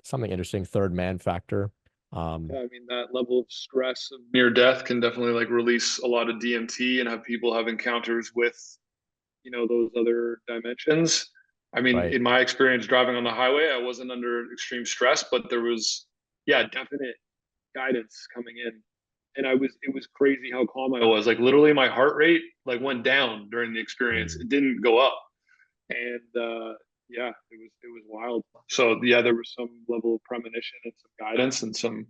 something interesting. Third man factor. Yeah, I mean that level of stress of near death can definitely like release a lot of DMT and have people have encounters with, you know, those other dimensions. I mean, Right. in my experience driving on the highway, I wasn't under extreme stress, but there was, yeah, definite guidance coming in. And it was crazy how calm I was. Like literally my heart rate like went down during the experience. Mm. It didn't go up. And yeah, it was wild. So yeah, there was some level of premonition and some guidance and some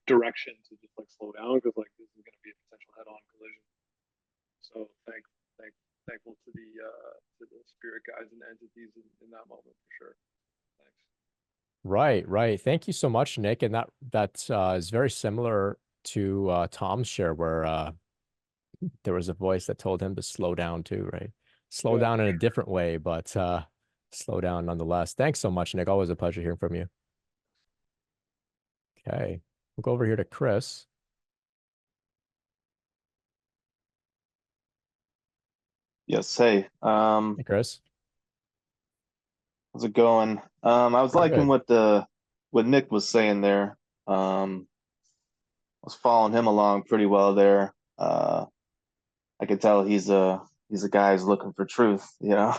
direction to just like slow down, because like this is going to be a potential head-on collision. So thankful to the spirit guides and entities in that moment for sure. Thanks. Right, right. Thank you so much, Nick. And that is very similar to Tom's share, where there was a voice that told him to slow down too, right? Slow Yeah, down for in a sure. different way, but slow down nonetheless. Thanks so much, Nick. Always a pleasure hearing from you. Okay, we'll go over here to Chris. Yes, hey. Hey, Chris. How's it going? I was Pretty liking good. what Nick was saying there. I was following him along pretty well there. I could tell he's a guy who's looking for truth, you know.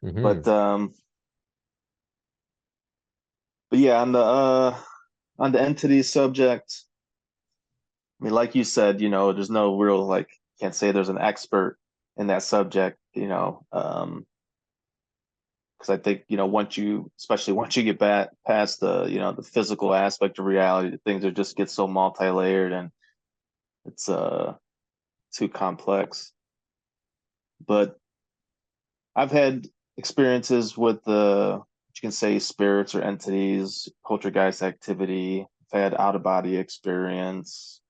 Mm-hmm. But but yeah, on the entity subject, I mean, like you said, there's no real, like, can't say there's an expert in that subject, because I think, especially once you get back past the physical aspect of reality, things are just get so multi-layered and it's too complex. But I've had experiences with you can say spirits or entities, poltergeist activity. I've had out-of-body experience,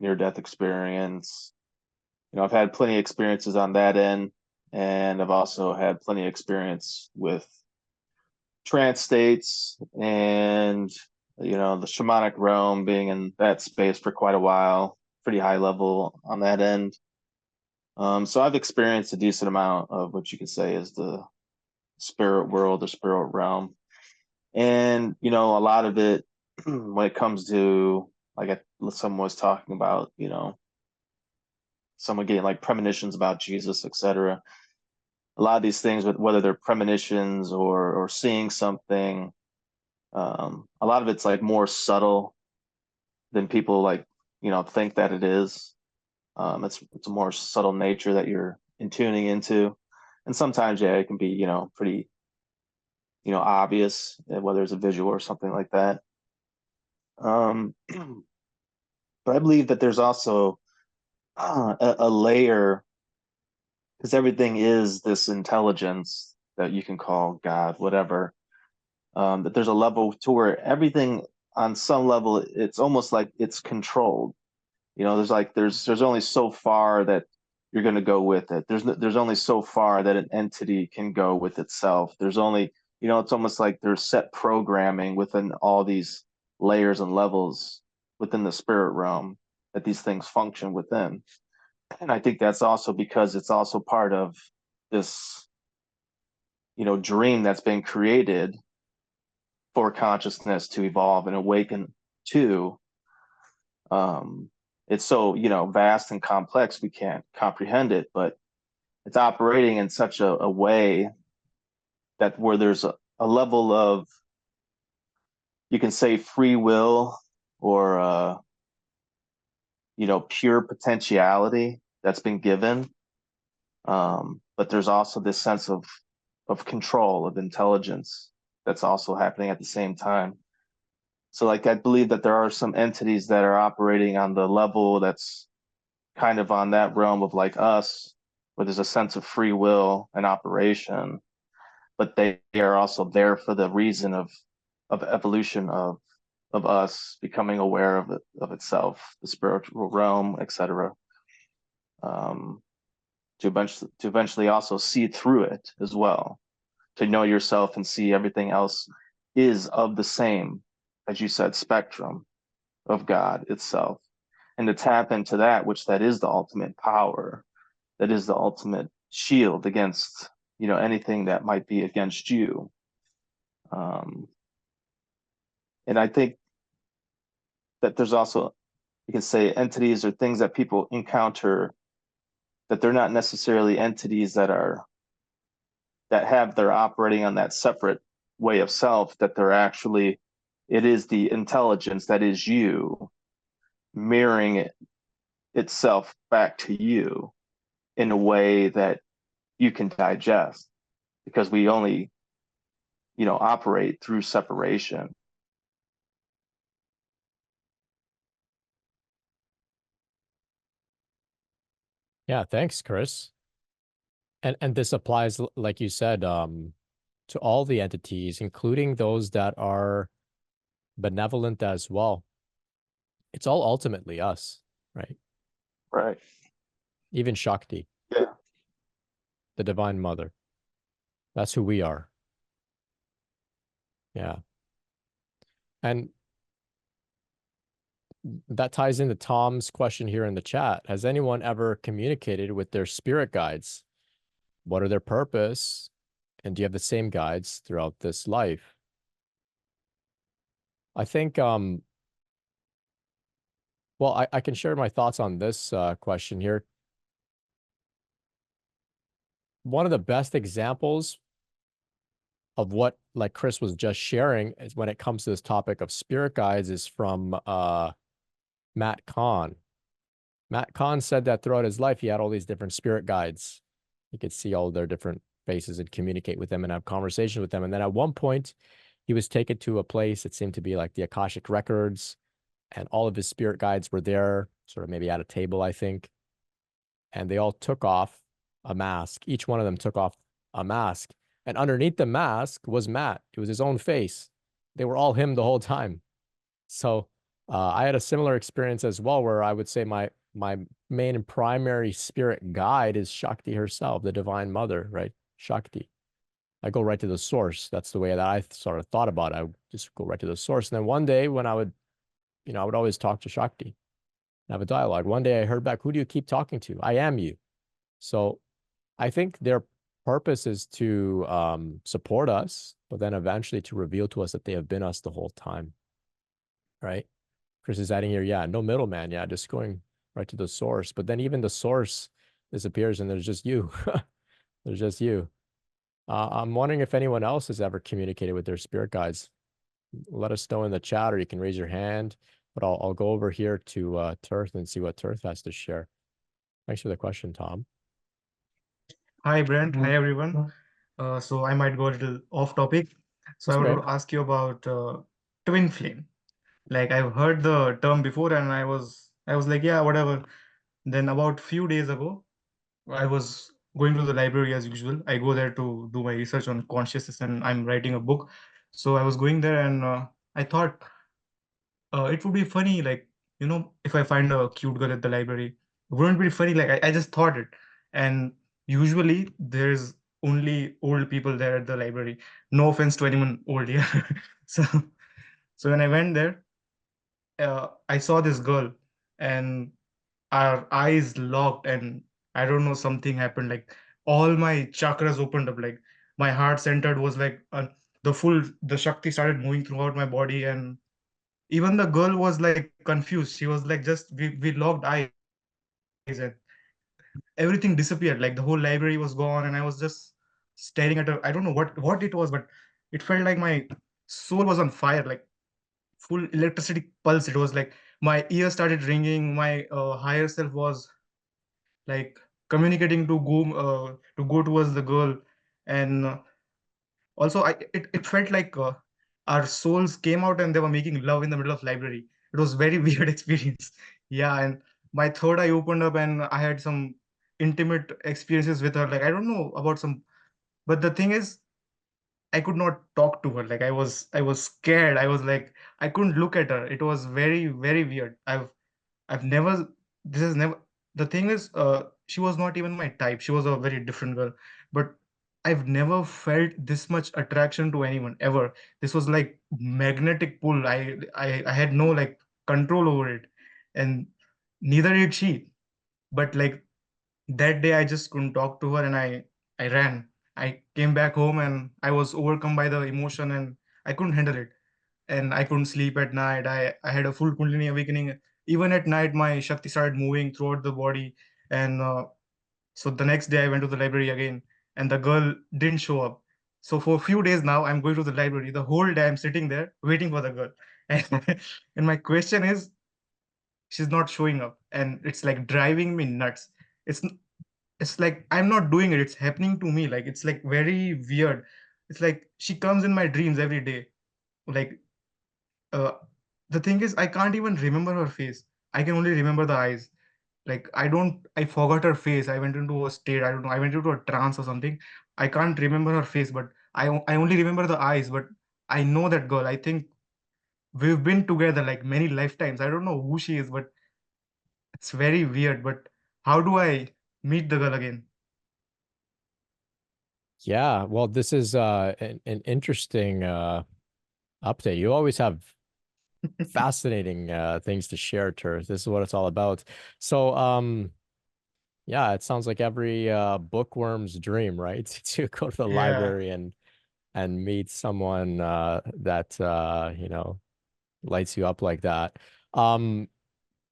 near-death experience. I've had plenty of experiences on that end, and I've also had plenty of experience with trance states and the shamanic realm, being in that space for quite a while, pretty high level on that end. So I've experienced a decent amount of what you could say is the spirit world or spirit realm. And, a lot of it, when it comes to, like someone was talking about, someone getting like premonitions about Jesus, etc. A lot of these things, whether they're premonitions or seeing something, a lot of it's like more subtle than people think that it is. It's a more subtle nature that you're tuning into, and sometimes it can be pretty obvious, whether it's a visual or something like that. But I believe that there's also a layer, because everything is this intelligence that you can call God, whatever. That there's a level to where everything, on some level, it's almost like it's controlled. There's only so far that you're going to go with it. There's only so far that an entity can go with itself. There's only, it's almost like there's set programming within all these layers and levels within the spirit realm that these things function within. And I think that's also because it's also part of this, dream that's been created for consciousness to evolve and awaken to. It's so, vast and complex, we can't comprehend it, but it's operating in such a way that where there's a level of, you can say, free will or, pure potentiality that's been given. But there's also this sense of control, of intelligence that's also happening at the same time. So I believe that there are some entities that are operating on the level that's kind of on that realm of like us, where there's a sense of free will and operation, but they are also there for the reason of evolution of us becoming aware of itself, the spiritual realm, etc. To eventually also see through it as well, to know yourself and see everything else is of the same, as you said, spectrum of God itself, and to tap into that, which that is the ultimate power, that is the ultimate shield against anything that might be against you. And I think that there's also, you can say, entities or things that people encounter that they're not necessarily entities that they're operating on that separate way of self, that they're actually, it is the intelligence that is you mirroring itself back to you in a way that you can digest, because we only operate through separation. Yeah, thanks, Chris. And this applies, like you said, to all the entities, including those that are benevolent as well. It's all ultimately us, right? Right. Even Shakti, Yeah. the Divine Mother. That's who we are. Yeah. And that ties into Tom's question here in the chat. Has anyone ever communicated with their spirit guides? What are their purpose? And do you have the same guides throughout this life? I think, well, I can share my thoughts on this question here. One of the best examples of what, like Chris was just sharing, is when it comes to this topic of spirit guides is from Matt Kahn. Matt Kahn said that throughout his life, he had all these different spirit guides. He could see all their different faces and communicate with them and have conversations with them. And then at one point, he was taken to a place that seemed to be like the Akashic Records, and all of his spirit guides were there, sort of maybe at a table, I think. And they all took off a mask. Each one of them took off a mask. And underneath the mask was Matt. It was his own face. They were all him the whole time. So I had a similar experience as well, where I would say my main and primary spirit guide is Shakti herself, the Divine Mother, right? Shakti. I go right to the source. That's the way that I sort of thought about it. I would just go right to the source. And then one day when I would always talk to Shakti, have a dialogue. One day I heard back, who do you keep talking to? I am you. So I think their purpose is to support us, but then eventually to reveal to us that they have been us the whole time, right? Chris is adding here, yeah, no middleman, yeah, just going right to the source. But then even the source disappears and there's just you. There's just you. I'm wondering if anyone else has ever communicated with their spirit guides. Let us know in the chat, or you can raise your hand. But I'll go over here to Tirth and see what Tirth has to share. Thanks for the question, Tom. Hi, Brent. Hi, everyone. So I might go a little off topic. So I That's wanted to ask you about twin flame. Like I've heard the term before, and I was like, yeah, whatever. Then about few days ago, I was going to the library as usual. I go there to do my research on consciousness, and I'm writing a book. So I was going there, and I thought it would be funny, like, if I find a cute girl at the library, wouldn't it be funny? Like I just thought it. And usually there's only old people there at the library. No offense to anyone old here. So when I went there, I saw this girl, and our eyes locked, and I don't know, something happened. Like all my chakras opened up, like my heart centered was like the Shakti started moving throughout my body. And even the girl was like confused. She was like, just we locked eyes, and everything disappeared. Like the whole library was gone, and I was just staring at her. I don't know what it was, but it felt like my soul was on fire, like full electricity pulse. It was like my ear started ringing. My higher self was like communicating to go towards the girl. And also it felt like our souls came out and they were making love in the middle of library. It was very weird experience. Yeah. And my third eye opened up, and I had some intimate experiences with her. Like I don't know about some, but the thing is, I could not talk to her. Like I was scared. I was like, I couldn't look at her. It was very, very weird. I've never, this is never, the thing is, she was not even my type. She was a very different girl, but I've never felt this much attraction to anyone ever. This was like magnetic pull. I had no like control over it, and neither did she. But like that day, I just couldn't talk to her, and I ran. I came back home, and I was overcome by the emotion, and I couldn't handle it, and I couldn't sleep at night. I had a full Kundalini awakening. Even at night, my Shakti started moving throughout the body. And so the next day, I went to the library again, and the girl didn't show up. So for a few days now, I'm going to the library. The whole day, I'm sitting there waiting for the girl. And my question is, she's not showing up, and it's like driving me nuts. It's it's like I'm not doing it. It's happening to me. Like it's like very weird. It's like she comes in my dreams every day. Like uh, the thing is, I can't even remember her face. I can only remember the eyes. Like I forgot her face. I went into a state, I don't know, I went into a trance or something. I can't remember her face, but I only remember the eyes. But I know that girl. I think we've been together like many lifetimes. I don't know who she is, but it's very weird. But how do I meet the girl again? Yeah, well, this is an interesting update. You always have fascinating things to share, Tirth. This is what it's all about. So yeah, it sounds like every bookworm's dream, right? To go to the Yeah. library and meet someone that lights you up like that.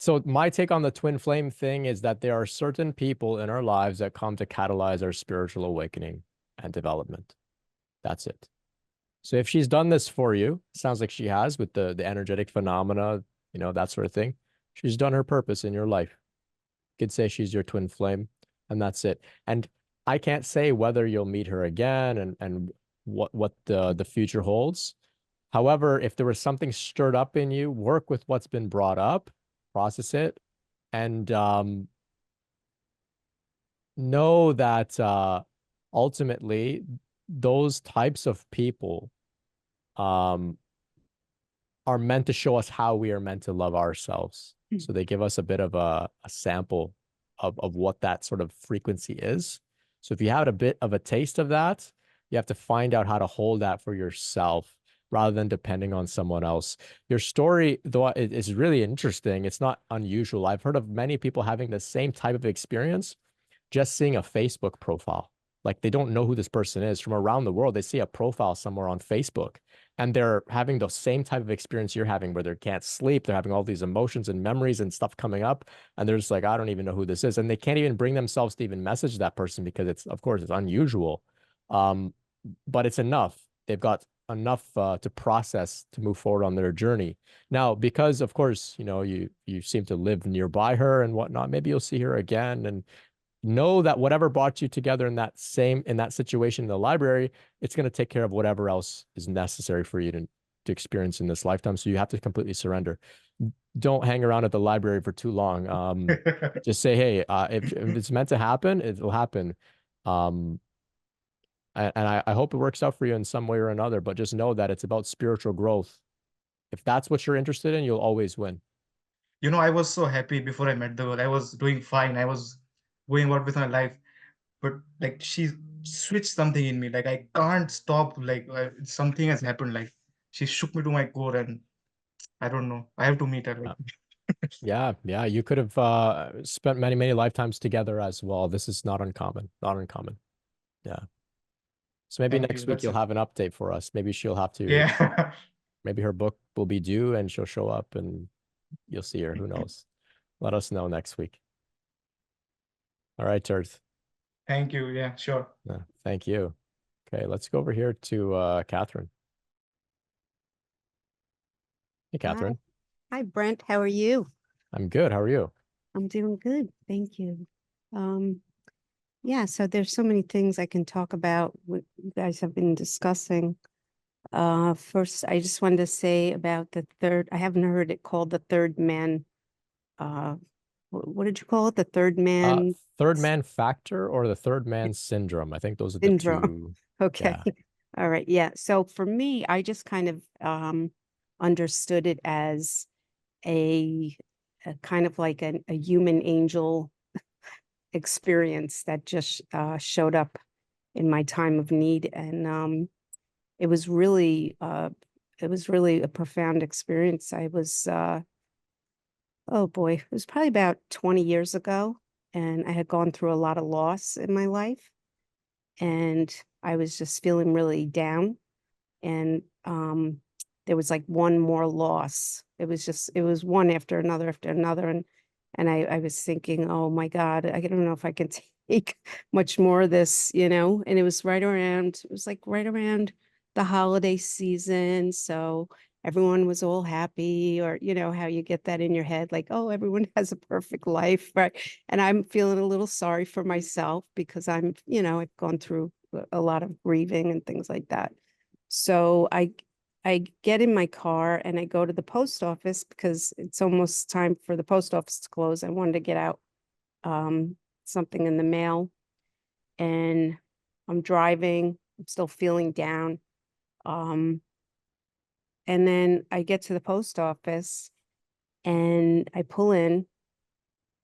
So my take on the twin flame thing is that there are certain people in our lives that come to catalyze our spiritual awakening and development. That's it. So if she's done this for you, sounds like she has with the energetic phenomena, that sort of thing. She's done her purpose in your life. could say she's your twin flame, and that's it. And I can't say whether you'll meet her again and what the future holds. However, if there was something stirred up in you, work with what's been brought up, process it, and know that ultimately those types of people are meant to show us how we are meant to love ourselves. So they give us a bit of a sample of what that sort of frequency is. So if you had a bit of a taste of that, you have to find out how to hold that for yourself rather than depending on someone else. Your story, though, is really interesting. It's not unusual. I've heard of many people having the same type of experience just seeing a Facebook profile. Like they don't know who this person is from around the world. They see a profile somewhere on Facebook and they're having the same type of experience you're having where they can't sleep. They're having all these emotions and memories and stuff coming up. And they're just like, I don't even know who this is. And they can't even bring themselves to even message that person because it's, of course, it's unusual. But it's enough. They've got enough to process to move forward on their journey. Now, because of course, you know, you seem to live nearby her and whatnot, maybe you'll see her again, and know that whatever brought you together in that situation in the library, it's going to take care of whatever else is necessary for you to experience in this lifetime. So you have to completely surrender. Don't hang around at the library for too long. Just say, hey, if it's meant to happen, it'll happen. And I hope it works out for you in some way or another, but just know that it's about spiritual growth. If that's what you're interested in, you'll always win. You know, I was so happy before I met the girl. I was doing fine. I was going about with my life, but like she switched something in me. Like I can't stop. Like something has happened. Like she shook me to my core, and I don't know. I have to meet her. Like, Yeah, you could have spent many, many lifetimes together as well. This is not uncommon. Not uncommon. Yeah. So maybe thank next you. week That's you'll it. have an update for us. Maybe she'll have to, Yeah. maybe her book will be due and she'll show up and you'll see her. Who knows? Let us know next week. All right, Tirth. Thank you. Yeah, sure. Yeah, thank you. Okay, let's go over here to Catherine. Hey, Catherine. Hi, Brent. How are you? I'm good. How are you? I'm doing good. Thank you. Yeah, so there's so many things I can talk about what you guys have been discussing. First, I just wanted to say about the third, I haven't heard it called the third man. What did you call it? The third man Third man factor or the third man syndrome. I think those are the syndrome. two. Okay. Yeah. All right. Yeah. So for me, I just kind of understood it as a kind of like a human angel experience that just showed up in my time of need, and it was really a profound experience. I was oh boy, it was probably about 20 years ago, and I had gone through a lot of loss in my life, and I was just feeling really down, and there was like one more loss. It was one after another, and I was thinking, oh my God, I don't know if I can take much more of this, you know. And it was right around the holiday season, so everyone was all happy, or you know how you get that in your head, like, oh, everyone has a perfect life, right? And I'm feeling a little sorry for myself because I've gone through a lot of grieving and things like that. So I get in my car and I go to the post office because it's almost time for the post office to close. I wanted to get out something in the mail, and I'm driving. I'm still feeling down. And then I get to the post office and I pull in.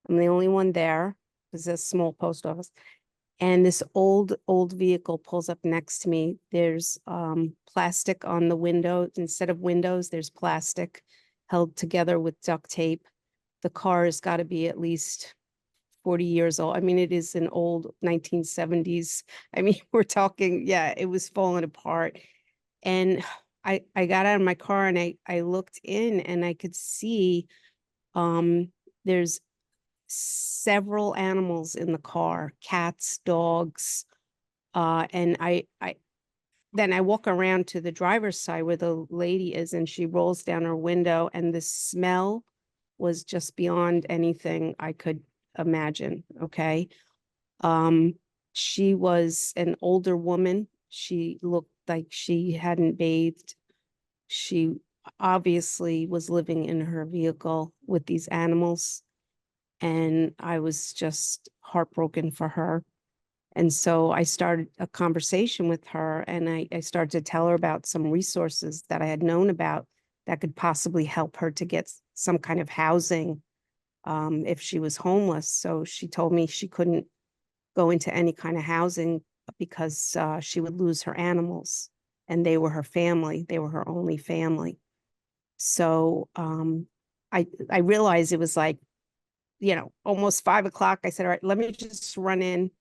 I'm the only one there. It's a small post office. And this old vehicle pulls up next to me. There's plastic on the window. Instead of windows, there's plastic held together with duct tape. The car has got to be at least 40 years old. I mean, it is an old 1970s. I mean, we're talking, yeah, it was falling apart. And I got out of my car and I looked in and I could see there's several animals in the car, cats, dogs, and then I walk around to the driver's side where the lady is, and she rolls down her window, and the smell was just beyond anything I could imagine. Okay. She was an older woman. She looked like she hadn't bathed. She obviously was living in her vehicle with these animals. And I was just heartbroken for her. And so I started a conversation with her, and I started to tell her about some resources that I had known about that could possibly help her to get some kind of housing if she was homeless. So she told me she couldn't go into any kind of housing because she would lose her animals, and they were her family. They were her only family. So I realized it was like, almost 5 o'clock. I said, all right, let me just run in.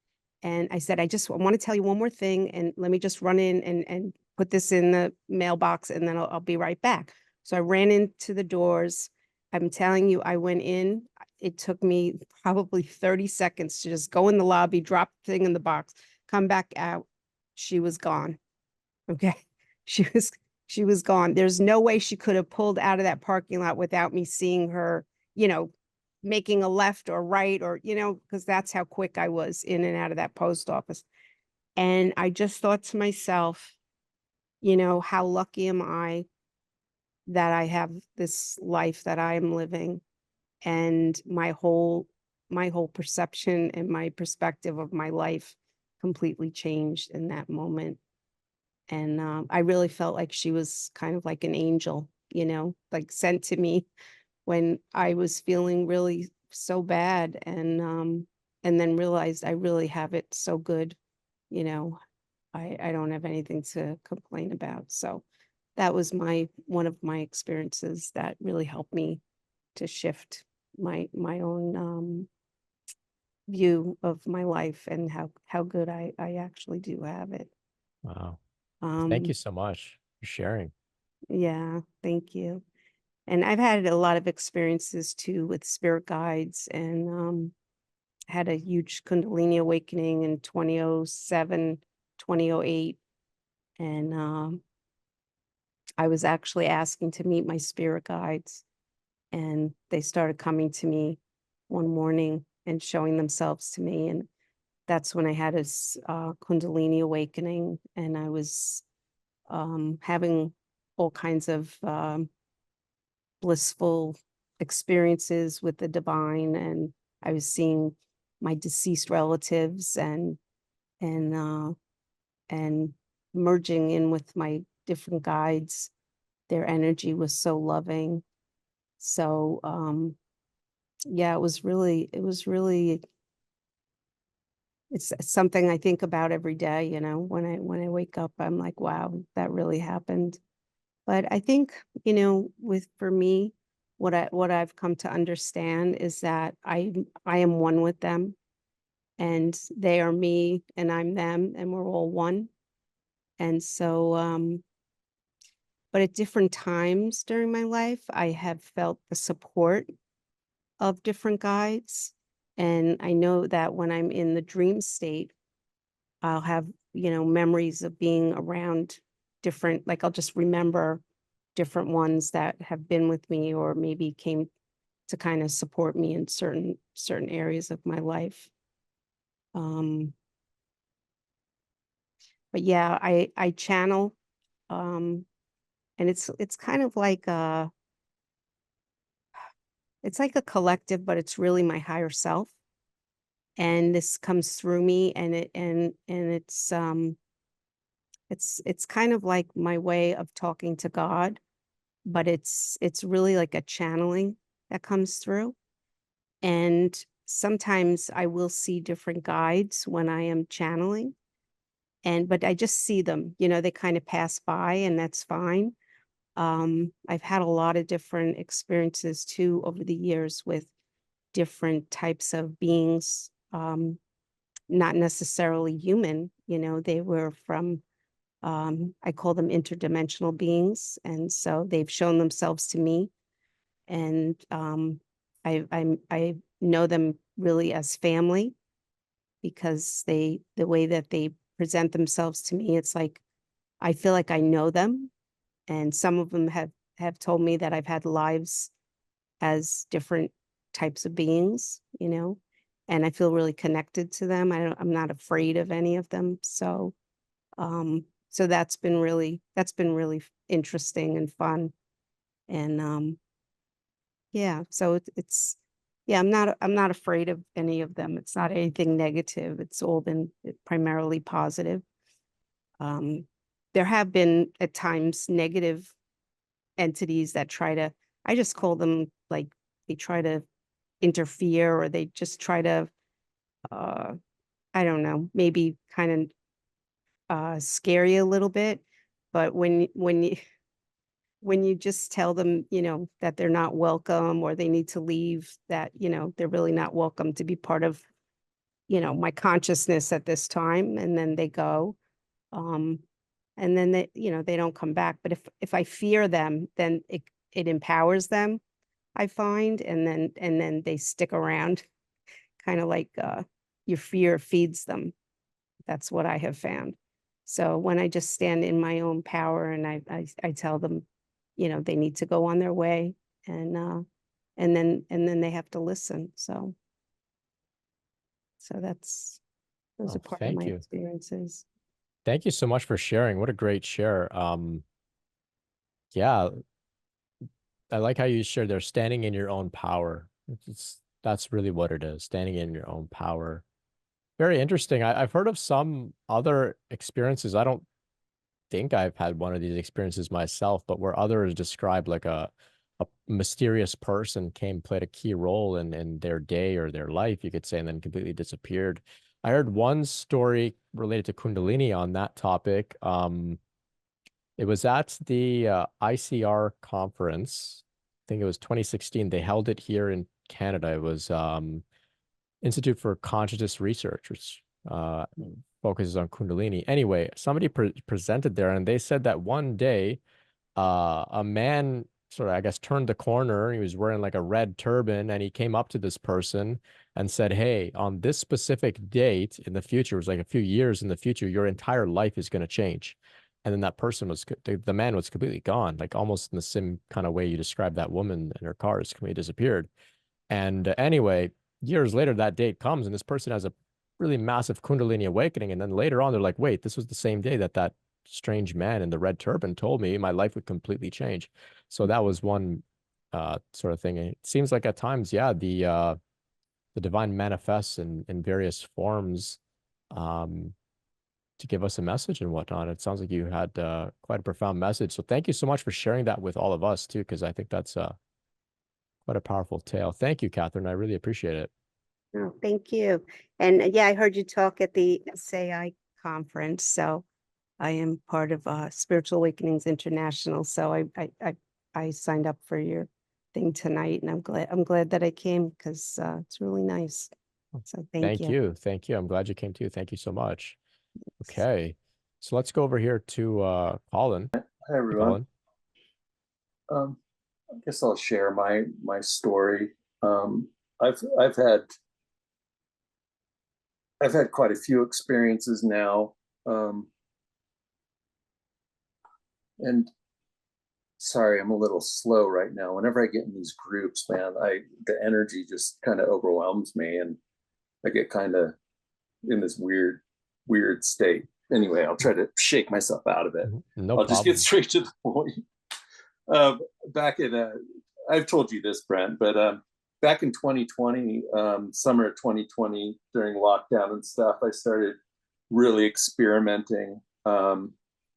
And I said, I want to tell you one more thing, and let me just run in and put this in the mailbox, and then I'll be right back. So I ran into the doors. I'm telling you, I went in. It took me probably 30 seconds to just go in the lobby, drop the thing in the box, come back out. She was gone. Okay. She was gone. There's no way she could have pulled out of that parking lot without me seeing her, making a left or right, or, because that's how quick I was in and out of that post office. And I just thought to myself, how lucky am I that I have this life that I am living, and my whole perception and my perspective of my life completely changed in that moment. And I really felt like she was kind of like an angel, like sent to me when I was feeling really so bad, and then realized I really have it so good. I don't have anything to complain about. So that was one of my experiences that really helped me to shift my own view of my life, and how good I actually do have it. Wow. Thank you so much for sharing. Yeah, thank you. And I've had a lot of experiences too with spirit guides, and had a huge Kundalini awakening in 2007, 2008. And I was actually asking to meet my spirit guides, and they started coming to me one morning and showing themselves to me. And that's when I had a Kundalini awakening, and I was having all kinds of blissful experiences with the divine, and I was seeing my deceased relatives and merging in with my different guides. Their energy was so loving. So yeah, it was really it's something I think about every day, when I wake up. I'm like, wow, that really happened. But I think, for me, what I've come to understand is that I am one with them, and they are me, and I'm them, and we're all one. And so, but at different times during my life, I have felt the support of different guides. And I know that when I'm in the dream state, I'll have, memories of being around different, like I'll just remember different ones that have been with me, or maybe came to kind of support me in certain areas of my life. But yeah, I channel, and it's kind of like it's like a collective, but it's really my higher self. And this comes through me, and it's kind of like my way of talking to God, but it's really like a channeling that comes through. And sometimes I will see different guides when I am channeling, but I just see them, they kind of pass by, and that's fine. I've had a lot of different experiences too over the years with different types of beings, not necessarily human. They were from, I call them interdimensional beings. And so they've shown themselves to me. And I know them really as family, because the way that they present themselves to me, it's like, I feel like I know them. And some of them have told me that I've had lives as different types of beings, and I feel really connected to them. I'm not afraid of any of them. So, so that's been really interesting and fun. And yeah, so it's yeah, I'm not afraid of any of them. It's not anything negative. It's all been primarily positive. There have been at times negative entities that try to, I just call them like, they try to interfere, or they just try to, I don't know, maybe kind of scare you a little bit. But when you just tell them, that they're not welcome, or they need to leave, that, they're really not welcome to be part of, my consciousness at this time, and then they go, and then they don't come back. But if I fear them, then it empowers them, I find, and then they stick around, kind of like your fear feeds them. That's what I have found. So when I just stand in my own power, and I tell them, they need to go on their way, and then they have to listen. So those are part of Thank my you. experiences. Thank you so much for sharing. What a great share. Yeah, I like how you shared there, standing in your own power. That's really what it is, standing in your own power. Very interesting. I've heard of some other experiences. I don't think I've had one of these experiences myself, but where others describe like a mysterious person played a key role in their day or their life, you could say, and then completely disappeared. I heard one story related to Kundalini on that topic. It was at the ICR conference. I think it was 2016. They held it here in Canada. It was Institute for Consciousness Research, which focuses on Kundalini. Anyway, somebody presented there, and they said that one day a man sort of, I guess, turned the corner. He was wearing like a red turban, and he came up to this person and said, hey, on this specific date in the future, it was like a few years in the future, your entire life is going to change. And then that person the man was completely gone, like almost in the same kind of way you described that woman in her car has completely disappeared. And anyway, years later, that date comes, and this person has a really massive Kundalini awakening. And then later on, they're like, wait, this was the same day that strange man in the red turban told me my life would completely change. So that was one sort of thing. And it seems like at times, yeah, the divine manifests in various forms to give us a message and whatnot. It sounds like you had quite a profound message. So thank you so much for sharing that with all of us too, because I think that's quite a powerful tale. Thank you, Catherine. I really appreciate it. Oh, thank you. And yeah, I heard you talk at the SAI conference. So I am part of Spiritual Awakenings International. So I signed up for your thing tonight, and I'm glad that I came, because it's really nice. So thank you. Thank you. I'm glad you came too. Thank you so much. Okay, so let's go over here to Colin. Hi everyone. Colin. I guess I'll share my story. I've had quite a few experiences now, and sorry, I'm a little slow right now. Whenever I get in these groups, man, the energy just kind of overwhelms me, and I get kind of in this weird state. Anyway, I'll try to shake myself out of it. No I'll problem. just get straight to the point. Back in, I've told you this, Brent, but back in 2020, summer of 2020, during lockdown and stuff, I started really experimenting. I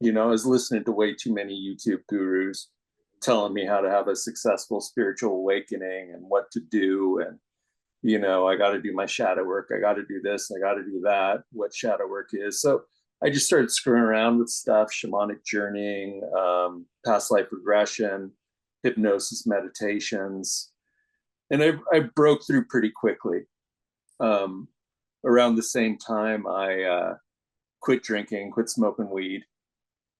was listening to way too many YouTube gurus telling me how to have a successful spiritual awakening and what to do. And, I got to do my shadow work. I got to do this. I got to do that, what shadow work is. So I just started screwing around with stuff, shamanic journeying, past life regression, hypnosis meditations. And I broke through pretty quickly. Around the same time, I quit drinking, quit smoking weed.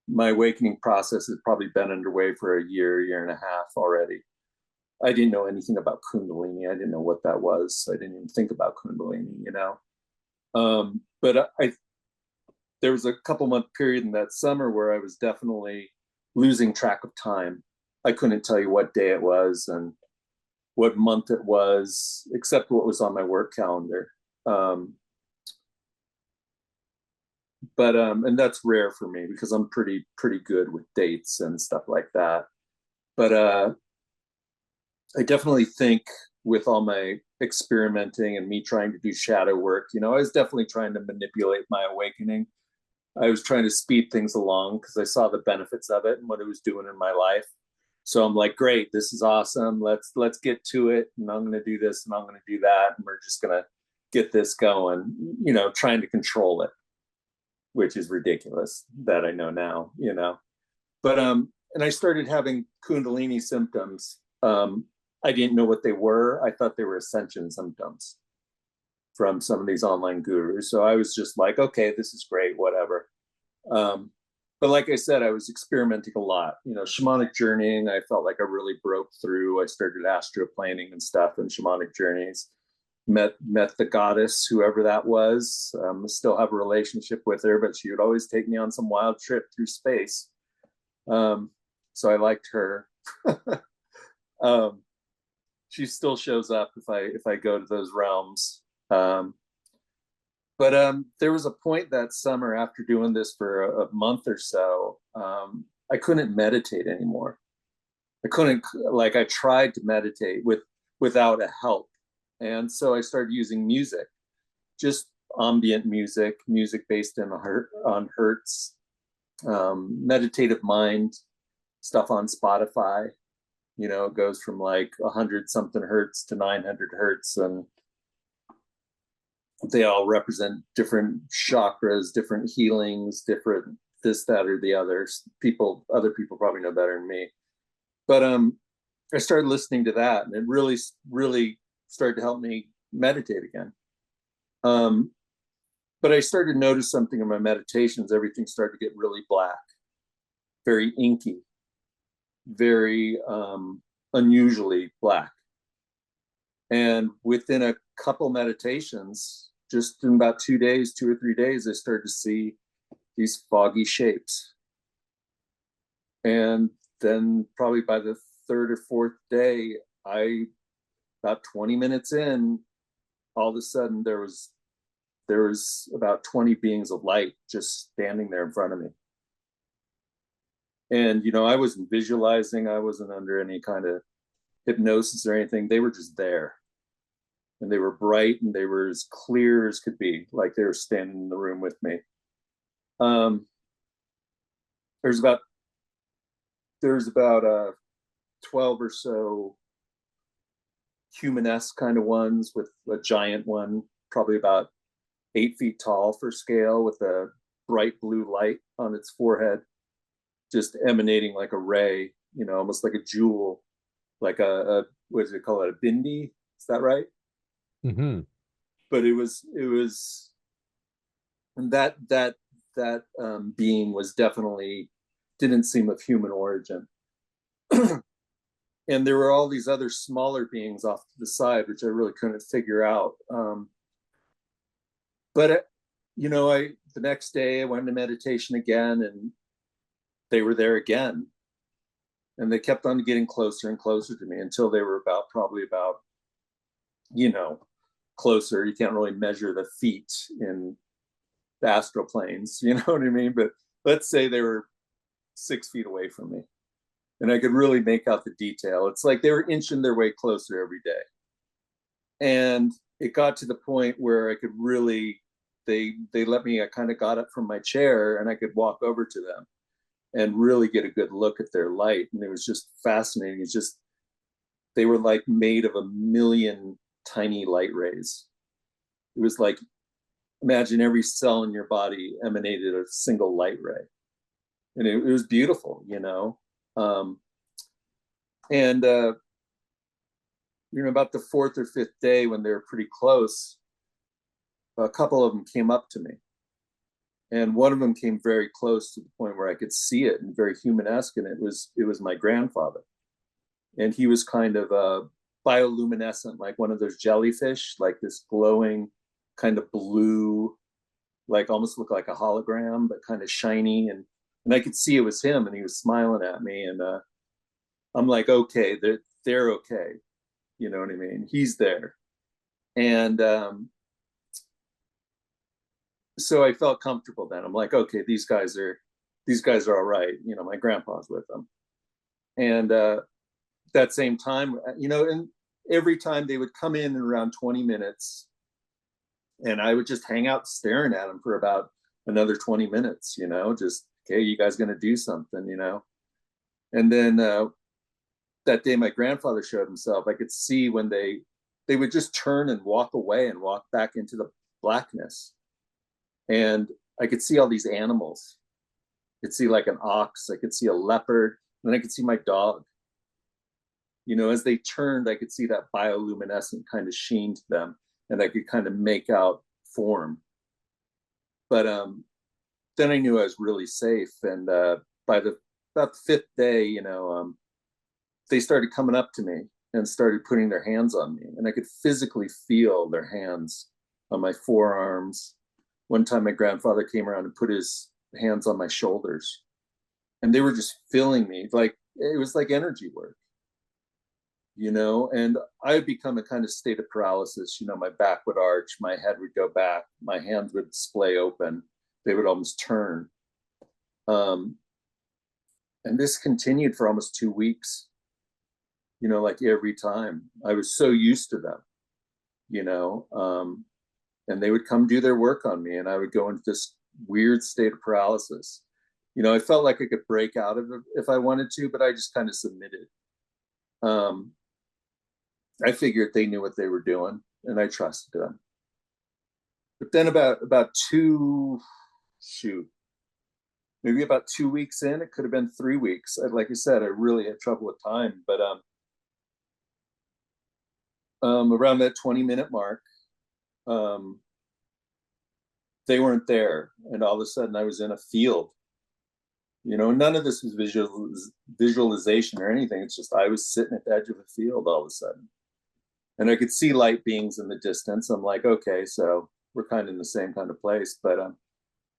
My awakening process has probably been underway for a year and a half already. I didn't know anything about Kundalini. I didn't know what that was. I didn't even think about Kundalini, But there was a couple-month period in that summer where I was definitely losing track of time. I couldn't tell you what day it was and what month it was, except what was on my work calendar. And that's rare for me because I'm pretty good with dates and stuff like that. But I definitely think with all my experimenting and me trying to do shadow work, I was definitely trying to manipulate my awakening. I was trying to speed things along because I saw the benefits of it and what it was doing in my life. So I'm like, great, this is awesome. Let's get to it. And I'm going to do this and I'm going to do that. And we're just going to get this going, trying to control it, which is ridiculous that I know now, But, and I started having Kundalini symptoms. I didn't know what they were. I thought they were ascension symptoms from some of these online gurus. So I was just like, okay, this is great, whatever. But like I said, I was experimenting a lot. Shamanic journeying, I felt like I really broke through. I started astroplaning and stuff in shamanic journeys. Met the goddess, whoever that was. Still have a relationship with her, but she would always take me on some wild trip through space. So I liked her. She still shows up if I go to those realms. But there was a point that summer after doing this for a month or so, I couldn't meditate anymore. I couldn't, I tried to meditate without a help. And so I started using music, just ambient music based on hertz, meditative mind stuff on Spotify. It goes from like 100 something hertz to 900 hertz, and they all represent different chakras, different healings, different this, that, or the others. Other people probably know better than me. But I started listening to that, and it really, really started to help me meditate again. But I started to notice something in my meditations. Everything started to get really black, very inky, very unusually black. And within a couple meditations, just in about 2 days, 2 or 3 days, I started to see these foggy shapes. And then probably by the third or fourth day, about 20 minutes in, all of a sudden there was about 20 beings of light just standing there in front of me. And, I wasn't visualizing. I wasn't under any kind of hypnosis or anything. They were just there. And they were bright and they were as clear as could be, like they were standing in the room with me. There's about 12 or so human-esque kind of ones, with a giant one, probably about 8 feet tall for scale, with a bright blue light on its forehead, just emanating like a ray, almost like a jewel, like a what does it call it, a bindi? Is that right? Mm-hmm. But it was and that being was definitely, didn't seem of human origin. And there were all these other smaller beings off to the side, which I really couldn't figure out. But the next day I went to meditation again, and they were there again, and they kept on getting closer and closer to me until they were probably about closer. You can't really measure the feet in the astral planes, you know what I mean? But let's say they were 6 feet away from me, and I could really make out the detail. It's like they were inching their way closer every day. And it got to the point where I could really, they let me, I kind of got up from my chair and I could walk over to them and really get a good look at their light. And it was just fascinating. It's just, they were like made of 1 million tiny light rays. It was like, imagine every cell in your body emanated a single light ray. And it was beautiful, about the 4th or 5th day, when they were pretty close, a couple of them came up to me. And one of them came very close to the point where I could see it, and very human-esque, and it was my grandfather. And he was kind of bioluminescent, like one of those jellyfish, like this glowing kind of blue, like almost looked like a hologram, but kind of shiny. And I could see it was him, and he was smiling at me. And I'm like, okay, they're okay. You know what I mean? He's there. And so I felt comfortable then. I'm like, okay, these guys are all right. You know, my grandpa's with them. And that same time, you know, and every time they would come in around 20 minutes, and I would just hang out staring at them for about another 20 minutes, you know, just, okay, you guys gonna do something, you know? And then that day my grandfather showed himself, I could see when they would just turn and walk away and walk back into the blackness. And I could see all these animals. I could see like an ox, I could see a leopard, and then I could see my dog. You know, as they turned, I could see that bioluminescent kind of sheen to them, and I could kind of make out form. But then I knew I was really safe. And by about the fifth day, you know, they started coming up to me and started putting their hands on me, and I could physically feel their hands on my forearms. One time my grandfather came around and put his hands on my shoulders, and they were just filling me, like it was like energy work, you know. And I had become a kind of state of paralysis. You know, my back would arch, my head would go back, my hands would splay open, they would almost turn. And this continued for almost 2 weeks, you know, like every time. I was so used to them, you know. And they would come do their work on me, and I would go into this weird state of paralysis. You know, I felt like I could break out of it if I wanted to, but I just kind of submitted. I figured they knew what they were doing, and I trusted them. But then about maybe about 2 weeks in, it could have been 3 weeks. Like I said, I really had trouble with time, but around that 20-minute mark, they weren't there, and all of a sudden I was in a field. You know, none of this was visualization or anything. It's just I was sitting at the edge of a field all of a sudden, and I could see light beings in the distance. I'm like, okay, so we're kind of in the same kind of place. But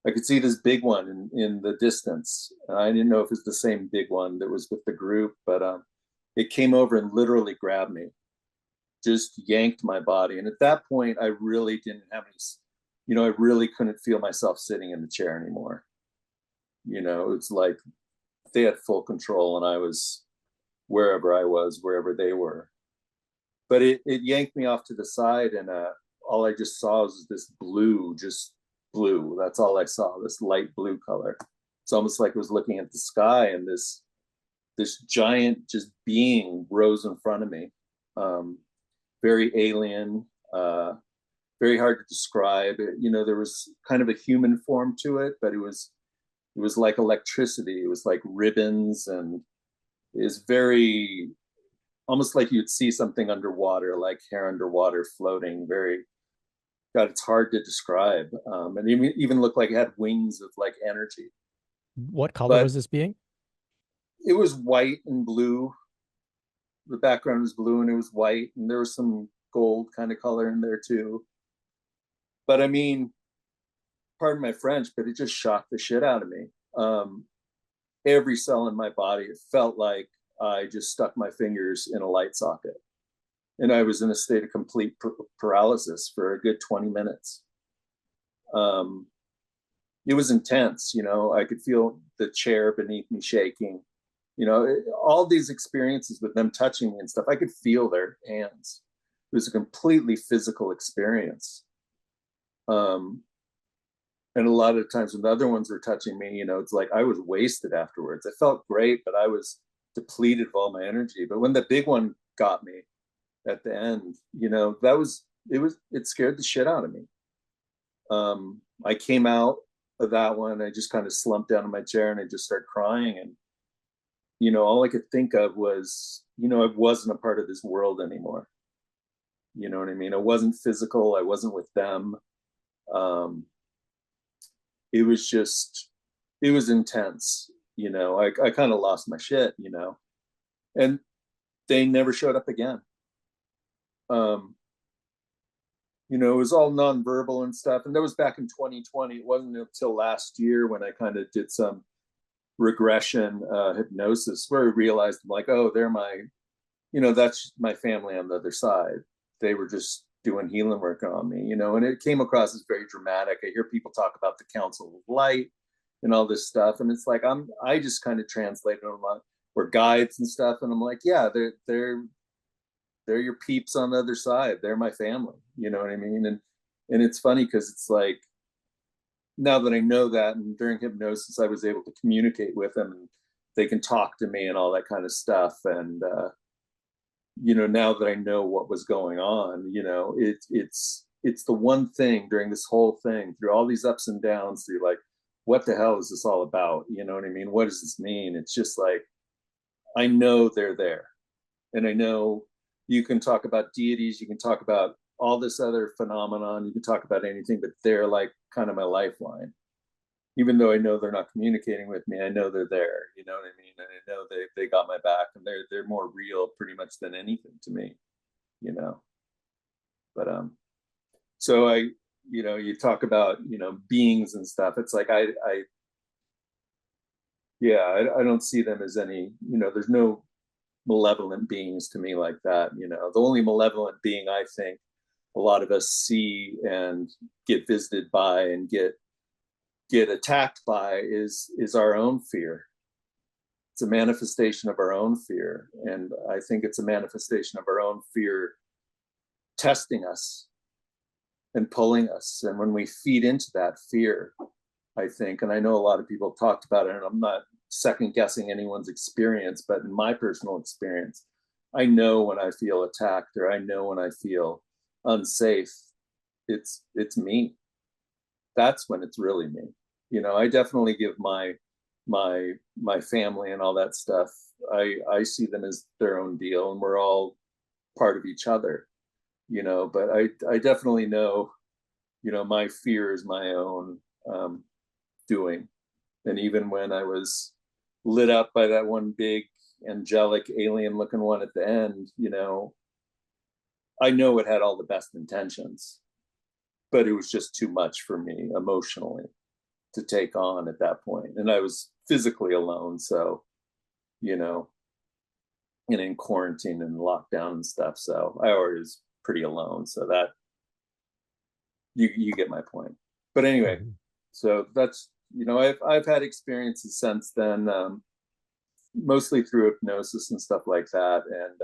I could see this big one in the distance. I didn't know if it's the same big one that was with the group, but it came over and literally grabbed me, just yanked my body. And at that point, I really didn't have any, you know, I really couldn't feel myself sitting in the chair anymore. You know, it's like they had full control, and I was wherever I was, wherever they were. But it yanked me off to the side, and all I just saw was this blue, just blue. That's all I saw, this light blue color. It's almost like I was looking at the sky, and this giant just being rose in front of me. Very alien, very hard to describe. You know, there was kind of a human form to it, but it was like electricity. It was like ribbons, and it was very, almost like you'd see something underwater, like hair underwater floating. Very, God, it's hard to describe. And it even looked like it had wings of like energy. What color was this being? It was white and blue. The background was blue and it was white, and there was some gold kind of color in there too. But I mean, pardon my French, but it just shocked the shit out of me. Every cell in my body, it felt like I just stuck my fingers in a light socket, and I was in a state of complete paralysis for a good 20 minutes. It was intense, you know. I could feel the chair beneath me shaking. You know, all these experiences with them touching me and stuff, I could feel their hands. It was a completely physical experience. And a lot of times when the other ones were touching me, you know, it's like I was wasted afterwards. I felt great, but I was depleted of all my energy. But when the big one got me at the end, you know, it scared the shit out of me. I came out of that one. I just kind of slumped down in my chair and I just started crying. And, you know, all I could think of was, you know, I wasn't a part of this world anymore. You know what I mean? I wasn't physical. I wasn't with them. It was intense. You know, I kind of lost my shit, you know, and they never showed up again. You know, it was all nonverbal and stuff. And that was back in 2020. It wasn't until last year when I kind of did some regression hypnosis where I realized, I'm like, oh, they're my, you know, that's my family on the other side. They were just doing healing work on me, you know, and it came across as very dramatic. I hear people talk about the Council of Light and all this stuff, and it's like I just kind of translated them on, we're guides and stuff, and I'm like, yeah, they're your peeps on the other side. They're my family, you know what I mean? And it's funny because it's like, now that I know that, and during hypnosis I was able to communicate with them, and they can talk to me and all that kind of stuff, and you know, now that I know what was going on, you know, it's the one thing during this whole thing, through all these ups and downs, through like, what the hell is this all about? You know what I mean? What does this mean? It's just like, I know they're there. And I know you can talk about deities, you can talk about all this other phenomenon, you can talk about anything, but they're like kind of my lifeline. Even though I know they're not communicating with me, I know they're there. You know what I mean? And I know they got my back, and they're more real pretty much than anything to me, you know. But so I, you know, you talk about, you know, beings and stuff. It's like I don't see them as any, you know, there's no malevolent beings to me like that. You know, the only malevolent being I think a lot of us see and get visited by and get attacked by is our own fear. It's a manifestation of our own fear, and I think it's a manifestation of our own fear testing us and pulling us. And when we feed into that fear, I think, and I know a lot of people have talked about it, and I'm not second guessing anyone's experience, but in my personal experience, I know when I feel attacked, or I know when I feel unsafe, it's me. That's when it's really me. You know, I definitely give my family and all that stuff, I see them as their own deal, and we're all part of each other, you know. But I definitely know, you know, my fear is my own doing. And even when I was lit up by that one big angelic alien looking one at the end, you know, I know it had all the best intentions, but it was just too much for me emotionally to take on at that point. And I was physically alone, so, you know, and in quarantine and lockdown and stuff, so I already was pretty alone. So that you get my point. But anyway, so that's, you know, I've had experiences since then, mostly through hypnosis and stuff like that, and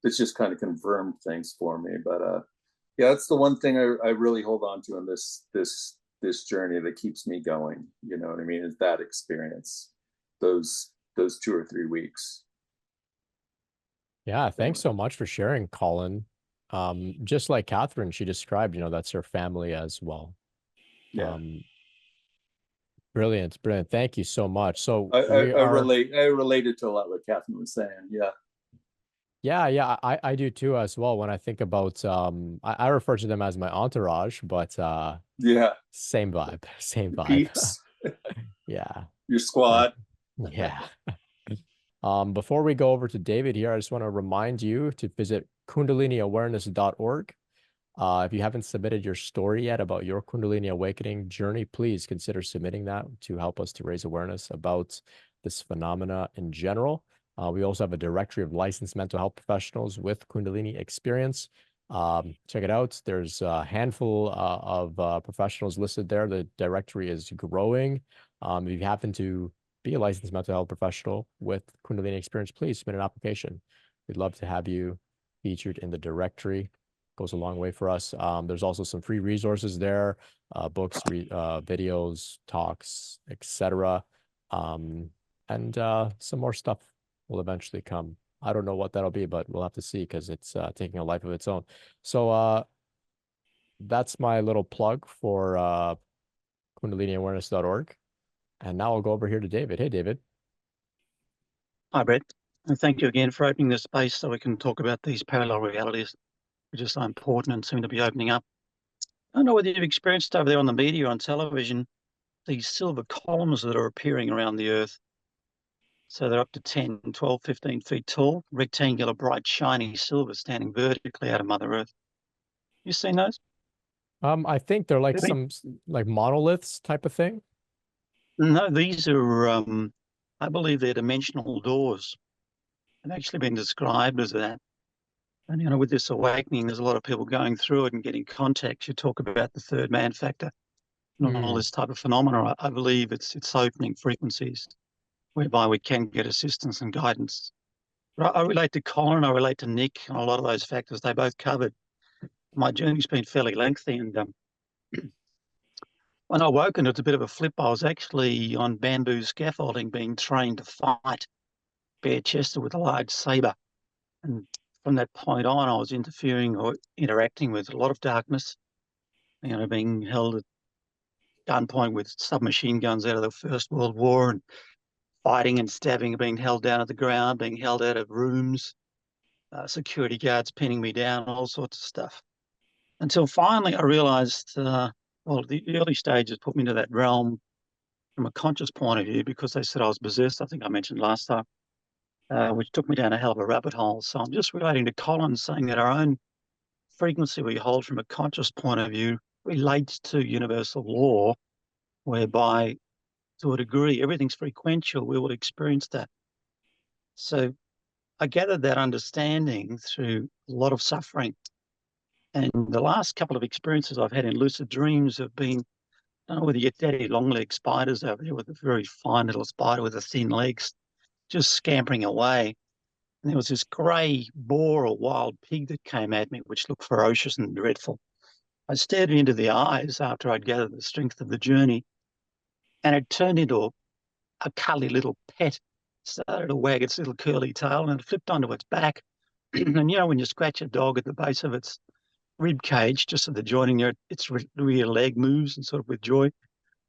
it's just kind of confirmed things for me. But yeah, that's the one thing I really hold on to in this journey that keeps me going, you know what I mean, is that experience, those 2 or 3 weeks. Yeah, thanks so much for sharing, Colin. Just like Catherine, she described, you know, that's her family as well. Yeah. Brilliant. Thank you so much. So I related to a lot what Catherine was saying. Yeah, I do too as well. When I think about, I refer to them as my entourage, but Yeah, same vibe, same vibe. peeps. Yeah. Your squad. Yeah. Before we go over to David here, I just want to remind you to visit kundaliniawareness.org. If you haven't submitted your story yet about your Kundalini awakening journey, please consider submitting that to help us to raise awareness about this phenomena in general. We also have a directory of licensed mental health professionals with Kundalini experience. Check it out. There's a handful of professionals listed there. The directory is growing. If you happen to be a licensed mental health professional with Kundalini experience, please submit an application. We'd love to have you featured in the directory. Goes a long way for us. There's also some free resources there, books, videos, talks, etc. And some more stuff will eventually come. I don't know what that'll be, but we'll have to see, because it's taking a life of its own. So that's my little plug for KundaliniAwareness.org. And now I'll go over here to David. Hey, David. Hi, Brett. And thank you again for opening the space so we can talk about these parallel realities, which are so important and seem to be opening up. I don't know whether you've experienced over there on the media, on television, these silver columns that are appearing around the Earth. So they're up to 10, 12, 15 feet tall, rectangular, bright, shiny silver standing vertically out of Mother Earth. You seen those? I think they're like some like monoliths type of thing. No, these are, I believe they're dimensional doors. They've actually been described as that. And, you know, with this awakening, there's a lot of people going through it and getting contacts. You talk about the third man factor and all this type of phenomena. I believe it's opening frequencies whereby we can get assistance and guidance. But I relate to Colin, I relate to Nick, and a lot of those factors they both covered. My journey's been fairly lengthy, and when I woke, and it's a bit of a flip, I was actually on bamboo scaffolding being trained to fight bare-chested with a large saber. And from that point on, I was interfering or interacting with a lot of darkness, you know, being held at gunpoint with submachine guns out of the First World War, and fighting and stabbing, being held down at the ground, being held out of rooms, security guards pinning me down, all sorts of stuff. Until finally I realized, well, the early stages put me into that realm from a conscious point of view, because they said I was possessed, I think I mentioned last time, which took me down a hell of a rabbit hole. So I'm just relating to Colin, saying that our own frequency we hold from a conscious point of view relates to universal law, whereby to a degree everything's frequential, we will experience that. So I gathered that understanding through a lot of suffering. And the last couple of experiences I've had in lucid dreams have been, I don't know whether you get daddy long-legged spiders over there with a very fine little spider with the thin legs, just scampering away. And there was this grey boar or wild pig that came at me, which looked ferocious and dreadful. I stared it into the eyes after I'd gathered the strength of the journey, and it turned into a cuddly little pet, started to wag its little curly tail, and it flipped onto its back. And you know, when you scratch a dog at the base of its rib cage, just at the joining there, its rear leg moves and sort of with joy.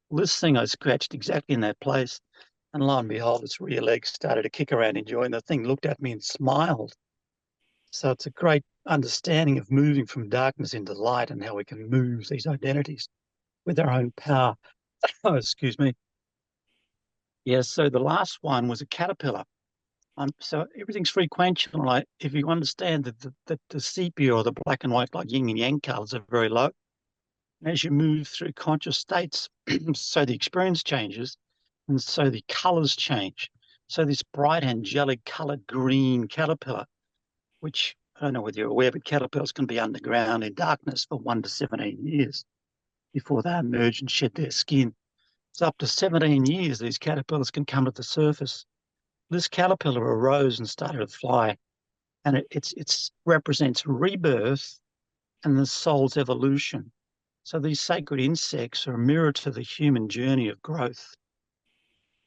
Well, this thing I scratched exactly in that place, and lo and behold, its rear leg started to kick around in joy, and the thing looked at me and smiled. So it's a great understanding of moving from darkness into light, and how we can move these identities with our own power. Oh, excuse me. Yes, so the last one was a caterpillar. So everything's frequential. Like, if you understand that the sepia or the black and white, like yin and yang colors, are very low, and as you move through conscious states, so the experience changes, and so the colors change. So this bright angelic colored green caterpillar, which I don't know whether you're aware, but caterpillars can be underground in darkness for 1 to 17 years before they emerge and shed their skin. So up to 17 years, these caterpillars can come to the surface. This caterpillar arose and started to fly, and it represents rebirth and the soul's evolution. So these sacred insects are a mirror to the human journey of growth.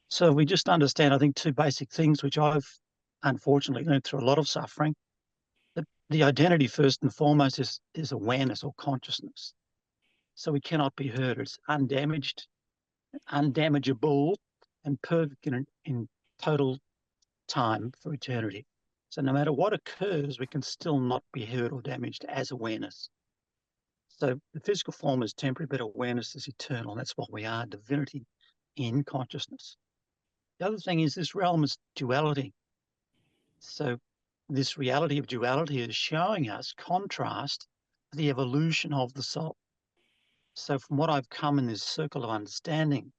So we just understand, I think, 2 basic things, which I've unfortunately learned through a lot of suffering. That the identity, first and foremost, is awareness or consciousness. So we cannot be hurt. It's undamaged, undamageable, and perfect in total time for eternity. So no matter what occurs, we can still not be hurt or damaged as awareness. So the physical form is temporary, but awareness is eternal. That's what we are, divinity in consciousness. The other thing is this realm is duality. So this reality of duality is showing us contrast the evolution of the soul. So from what I've come in this circle of understanding,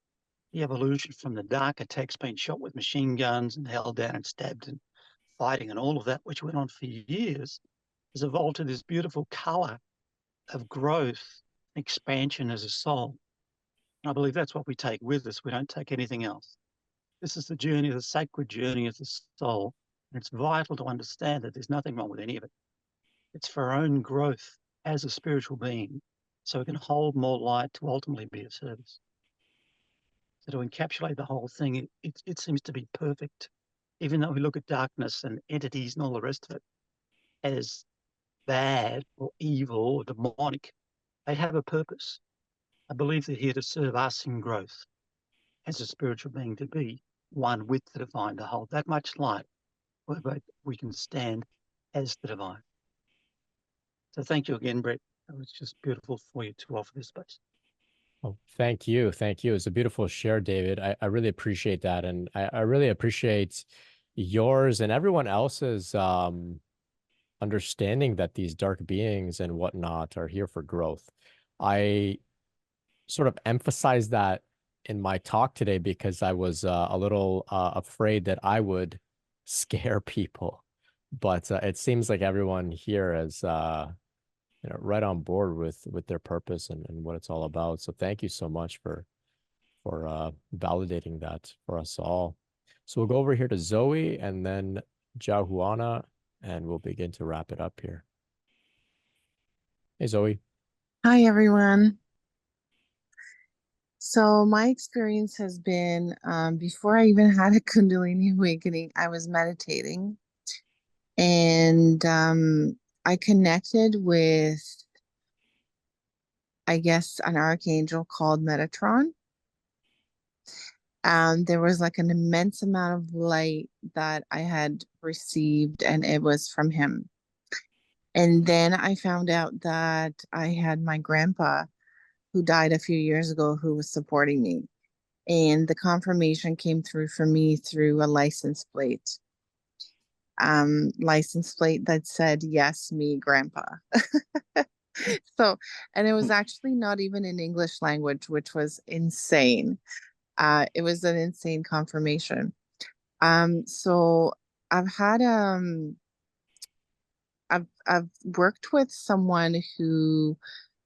the evolution from the dark attacks, being shot with machine guns and held down and stabbed and fighting and all of that, which went on for years, has evolved to this beautiful color of growth, expansion as a soul. And I believe that's what we take with us. We don't take anything else. This is the journey, the sacred journey of the soul. And it's vital to understand that there's nothing wrong with any of it. It's for our own growth as a spiritual being, so we can hold more light to ultimately be of service. So to encapsulate the whole thing, it seems to be perfect, even though we look at darkness and entities and all the rest of it as bad or evil or demonic. They have a purpose. I believe they're here to serve us in growth as a spiritual being, to be one with the divine, to hold that much light whereby we can stand as the divine. So thank you again, Brett. It was just beautiful for you to offer this space. Oh, thank you. Thank you. It's a beautiful share, David. I really appreciate that. And I really appreciate yours and everyone else's understanding that these dark beings and whatnot are here for growth. I sort of emphasized that in my talk today because I was a little afraid that I would scare people but it seems like everyone here is right on board with their purpose and what it's all about. So thank you so much for validating that for us all. So we'll go over here to Zoe and then Jahuana, and we'll begin to wrap it up here. Hey, Zoe. Hi, everyone. So my experience has been, before I even had a Kundalini awakening, I was meditating, and I connected with, I guess, an archangel called Metatron. There was like an immense amount of light that I had received, and it was from him. And then I found out that I had my grandpa, who died a few years ago, who was supporting me. And the confirmation came through for me through a license plate. License plate that said, "Yes, me, grandpa." So, and it was actually not even in English language, which was insane. It was an insane confirmation. So I've had I've worked with someone who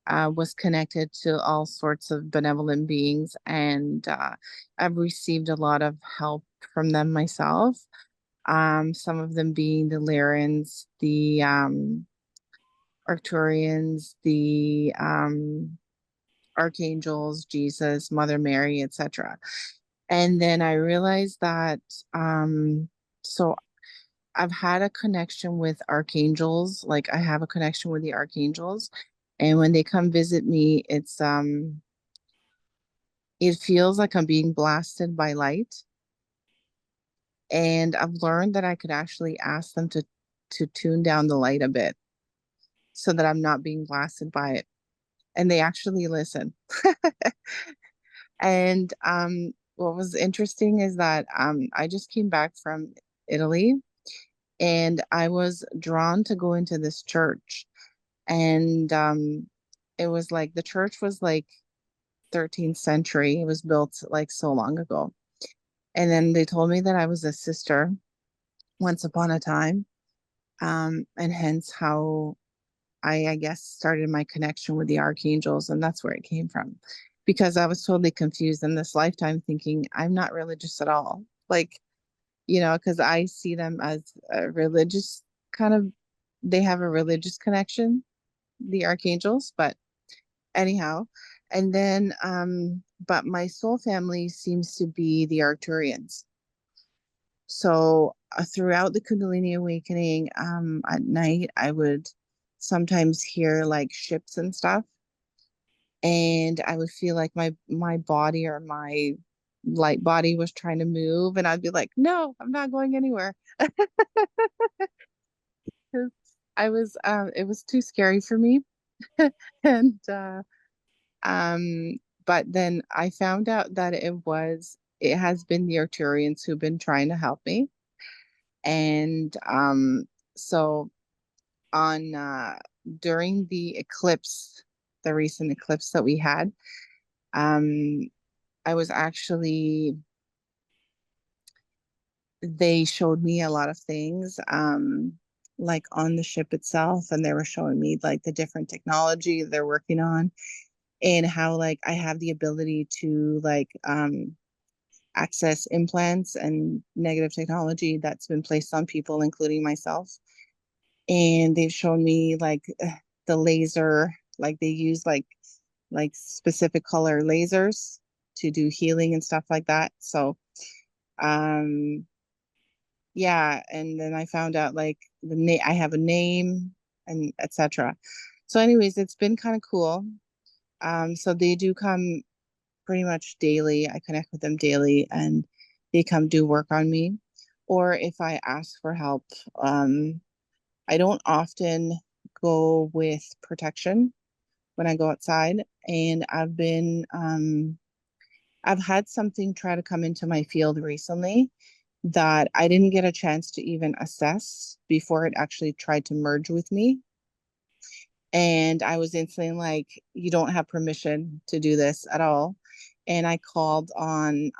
was connected to all sorts of benevolent beings, and I've received a lot of help from them myself. Some of them being the Lyrans, the Arcturians, the archangels, Jesus, Mother Mary, etc. And then I realized that so I've had a connection with archangels, like I have a connection with the archangels, and when they come visit me, it feels like I'm being blasted by light. And I've learned that I could actually ask them to tune down the light a bit so that I'm not being blasted by it. And they actually listen. And what was interesting is that I just came back from Italy, and I was drawn to go into this church. And it was like the church was like 13th century. It was built like so long ago. And then they told me that I was a sister once upon a time. And hence how I guess, started my connection with the archangels. And that's where it came from. Because I was totally confused in this lifetime thinking I'm not religious at all. Like, because I see them as a religious kind of, they have a religious connection, the archangels, but anyhow. And then, but my soul family seems to be the Arcturians. So throughout the Kundalini awakening, at night, I would sometimes hear like ships and stuff. And I would feel like my body or my light body was trying to move. And I'd be like, no, I'm not going anywhere. It was too scary for me. And but then I found out that it has been the Arcturians who've been trying to help me. And so on during the eclipse, the recent eclipse that we had, I was actually, they showed me a lot of things, like on the ship itself, and they were showing me like the different technology they're working on, and how like I have the ability to like access implants and negative technology that's been placed on people, including myself. And they've shown me like the laser, like they use like specific color lasers to do healing and stuff like that. So yeah, and then I found out like I have a name and etc. So anyways, it's been kind of cool. So they do come pretty much daily. I connect with them daily, and they come do work on me. Or if I ask for help, I don't often go with protection when I go outside. And I've had something try to come into my field recently that I didn't get a chance to even assess before it actually tried to merge with me. And I was instantly like, you don't have permission to do this at all. and I called on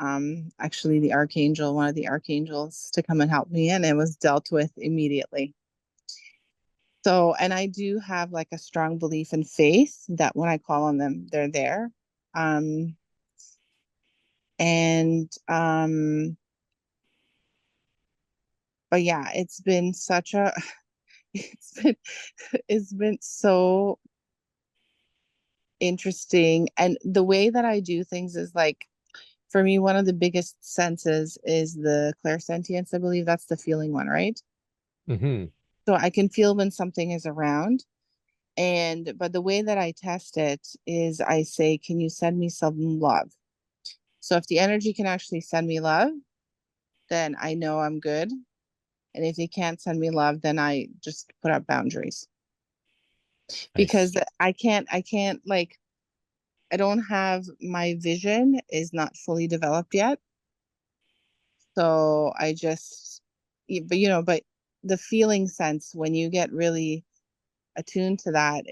actually the archangel, one of the archangels, to come and help me, and it was dealt with immediately. So, and I do have like a strong belief and faith that when I call on them, they're there. But yeah, it's been such a it's been so interesting. And the way that I do things is like, for me, one of the biggest senses is the clairsentience. I believe that's the feeling one, right? Mm-hmm. So I can feel when something is around. But the way that I test it is I say, can you send me some love? So if the energy can actually send me love, then I know I'm good. And if they can't send me love, then I just put up boundaries. Because I can't like, I don't have, my vision is not fully developed yet. So I just, but the feeling sense, when you get really attuned to that,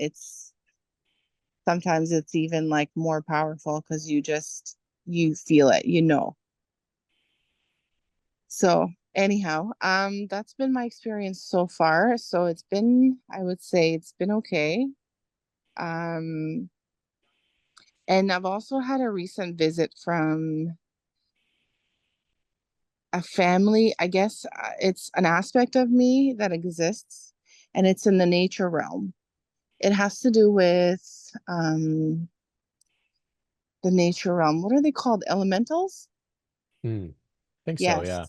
sometimes it's even like more powerful because you feel it, So anyhow, that's been my experience so far. So I would say it's been okay. And I've also had a recent visit from a family. I guess it's an aspect of me that exists, and it's in the nature realm. It has to do with the nature realm. What are they called? Elementals? I think so, Yes. yeah.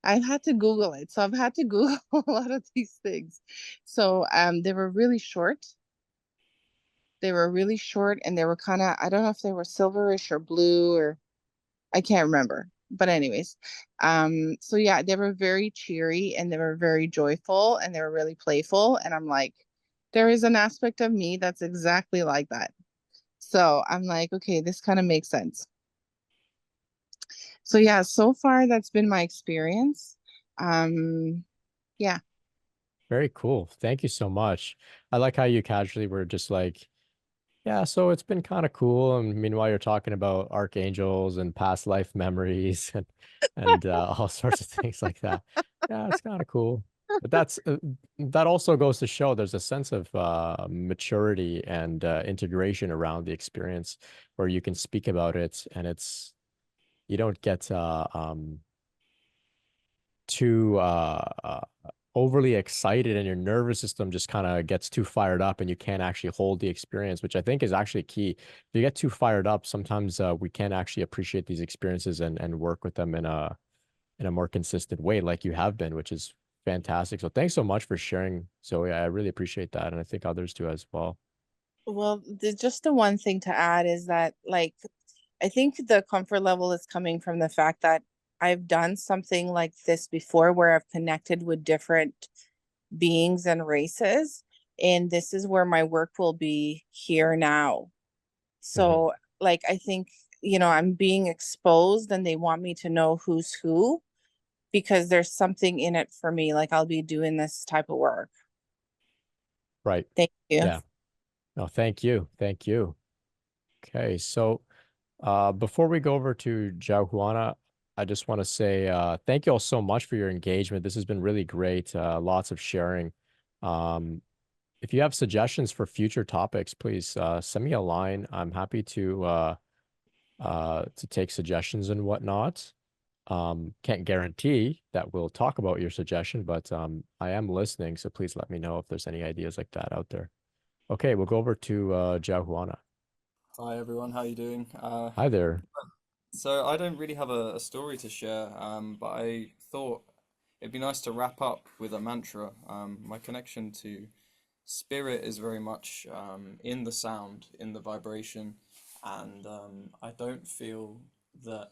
I've had to Google it. So I've had to Google a lot of these things. So they were really short. They were really short, and they were kind of, I don't know if they were silverish or blue, or I can't remember. But anyways, so yeah, they were very cheery, and they were very joyful, and they were really playful. And I'm like, there is an aspect of me that's exactly like that. So I'm like, okay, this kind of makes sense. So yeah, so far that's been my experience. Yeah. Very cool. Thank you so much. I like how you casually were just like, yeah, so it's been kind of cool. And meanwhile, you're talking about archangels and past life memories and all sorts of things like that. Yeah, it's kind of cool. But that also goes to show there's a sense of maturity and integration around the experience where you can speak about it, and you don't get too overly excited, and your nervous system just kind of gets too fired up, and you can't actually hold the experience, which I think is actually key. If you get too fired up, sometimes we can't actually appreciate these experiences and work with them in a more consistent way, like you have been, which is fantastic. So thanks so much for sharing, Zoe. I really appreciate that, and I think others do as well. Well, just the one thing to add is that, like, I think the comfort level is coming from the fact that I've done something like this before where I've connected with different beings and races. And this is where my work will be here now. So, like, I think, I'm being exposed, and they want me to know who's who, because there's something in it for me. Like, I'll be doing this type of work. Right. Thank you. Yeah. No, thank you. Thank you. Okay. So before we go over to Juana, I just want to say thank you all so much for your engagement. This has been really great. Lots of sharing. If you have suggestions for future topics, please send me a line. I'm happy to take suggestions and whatnot. Can't guarantee that we'll talk about your suggestion, but I am listening, so please let me know if there's any ideas like that out there. Okay, we'll go over to Juana. Hi everyone, how you doing? Hi there. So I don't really have a story to share, but I thought it'd be nice to wrap up with a mantra. My connection to spirit is very much in the sound, in the vibration, and I don't feel that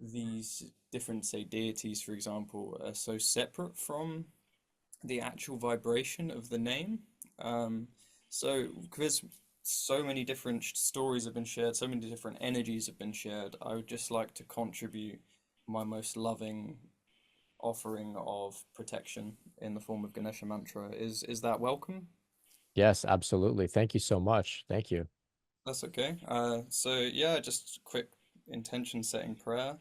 these different, say, deities, for example, are so separate from the actual vibration of the name. So, because so many different stories have been shared, so many different energies have been shared, I would just like to contribute my most loving offering of protection in the form of Ganesha mantra. Is that welcome? Yes, absolutely. Thank you so much. Thank you. That's okay. So yeah, just quick intention setting prayer.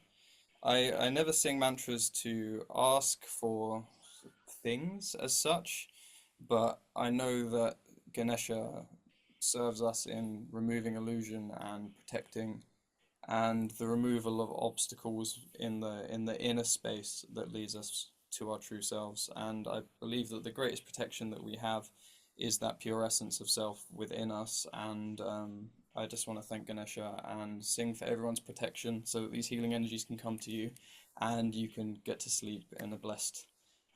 I never sing mantras to ask for things as such, but I know that Ganesha serves us in removing illusion and protecting, and the removal of obstacles in the inner space that leads us to our true selves. And I believe that the greatest protection that we have is that pure essence of self within us. And I just want to thank Ganesha and sing for everyone's protection so that these healing energies can come to you and you can get to sleep in a blessed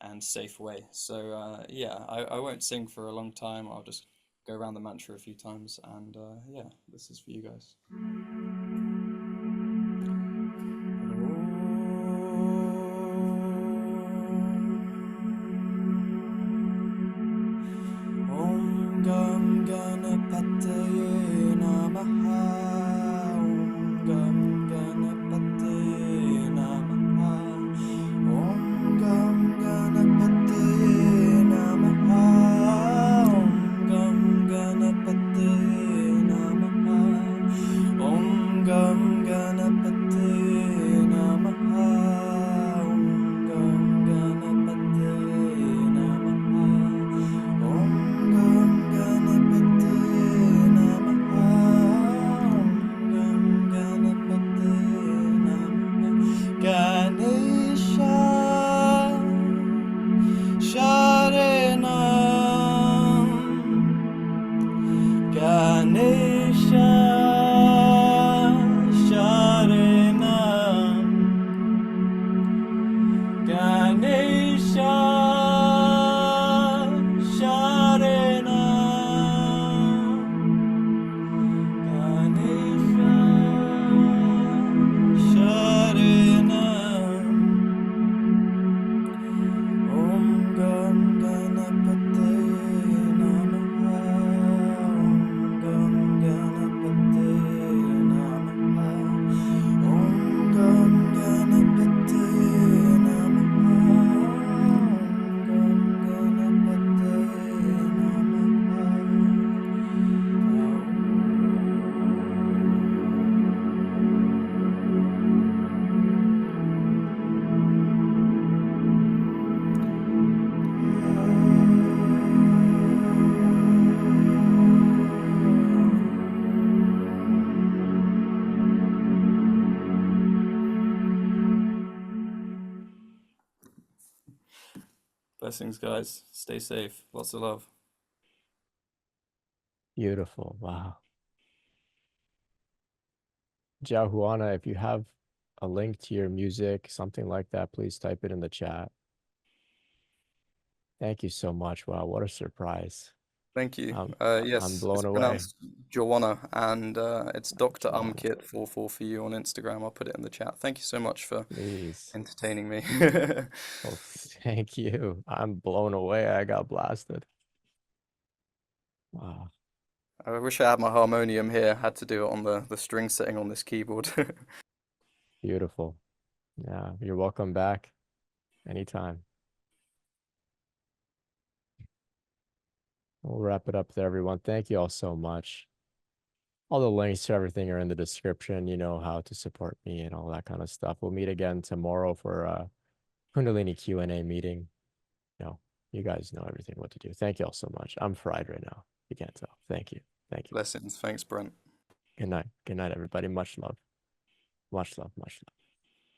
and safe way. So yeah, I won't sing for a long time. I'll just go around the mantra a few times, and yeah, this is for you guys. Om Gam Ganapataye Namaha. Om Gam Ganapataye Namaha. Om Gam Ganapataye Namaha. Om Gam Ganapataye Namaha. Om Gam Ganapataye Namaha. Om Gam Ganapataye Namaha. Om Gam Ganapataye Namaha. Om Gam Ganapataye Namaha. Ganesha Sharanam. Ganesha Sharanam. Ganesha Sharanam. Ganesha Sharanam. Om Gam Ganapataye Namaha. Om Gam Ganapataye Namaha. Om Gam Ganapataye Namaha. Om Gam Ganapataye Blessings, guys. Stay safe. Lots of love. Beautiful. Wow. Jahuana, if you have a link to your music, something like that, please type it in the chat. Thank you so much. Wow, what a surprise. Thank you. I'm Yes, blown it's away. pronounced Joanna, and it's Dr. Umkit44 for you on Instagram. I'll put it in the chat. Thank you so much for Please. entertaining me. Oh, thank you. I'm blown away. I got blasted. Wow. I wish I had my harmonium here. Had to do it on the string setting on this keyboard. Beautiful. Yeah, you're welcome back anytime. We'll wrap it up there, everyone. Thank you all so much. All the links to everything are in the description. You know how to support me and all that kind of stuff. We'll meet again tomorrow for a Kundalini Q&A meeting. You know, you guys know everything what to do. Thank you all so much. I'm fried right now. You can't tell. Thank you. Thank you. Blessings. Thanks, Brent. Good night. Good night, everybody. Much love. Much love. Much love.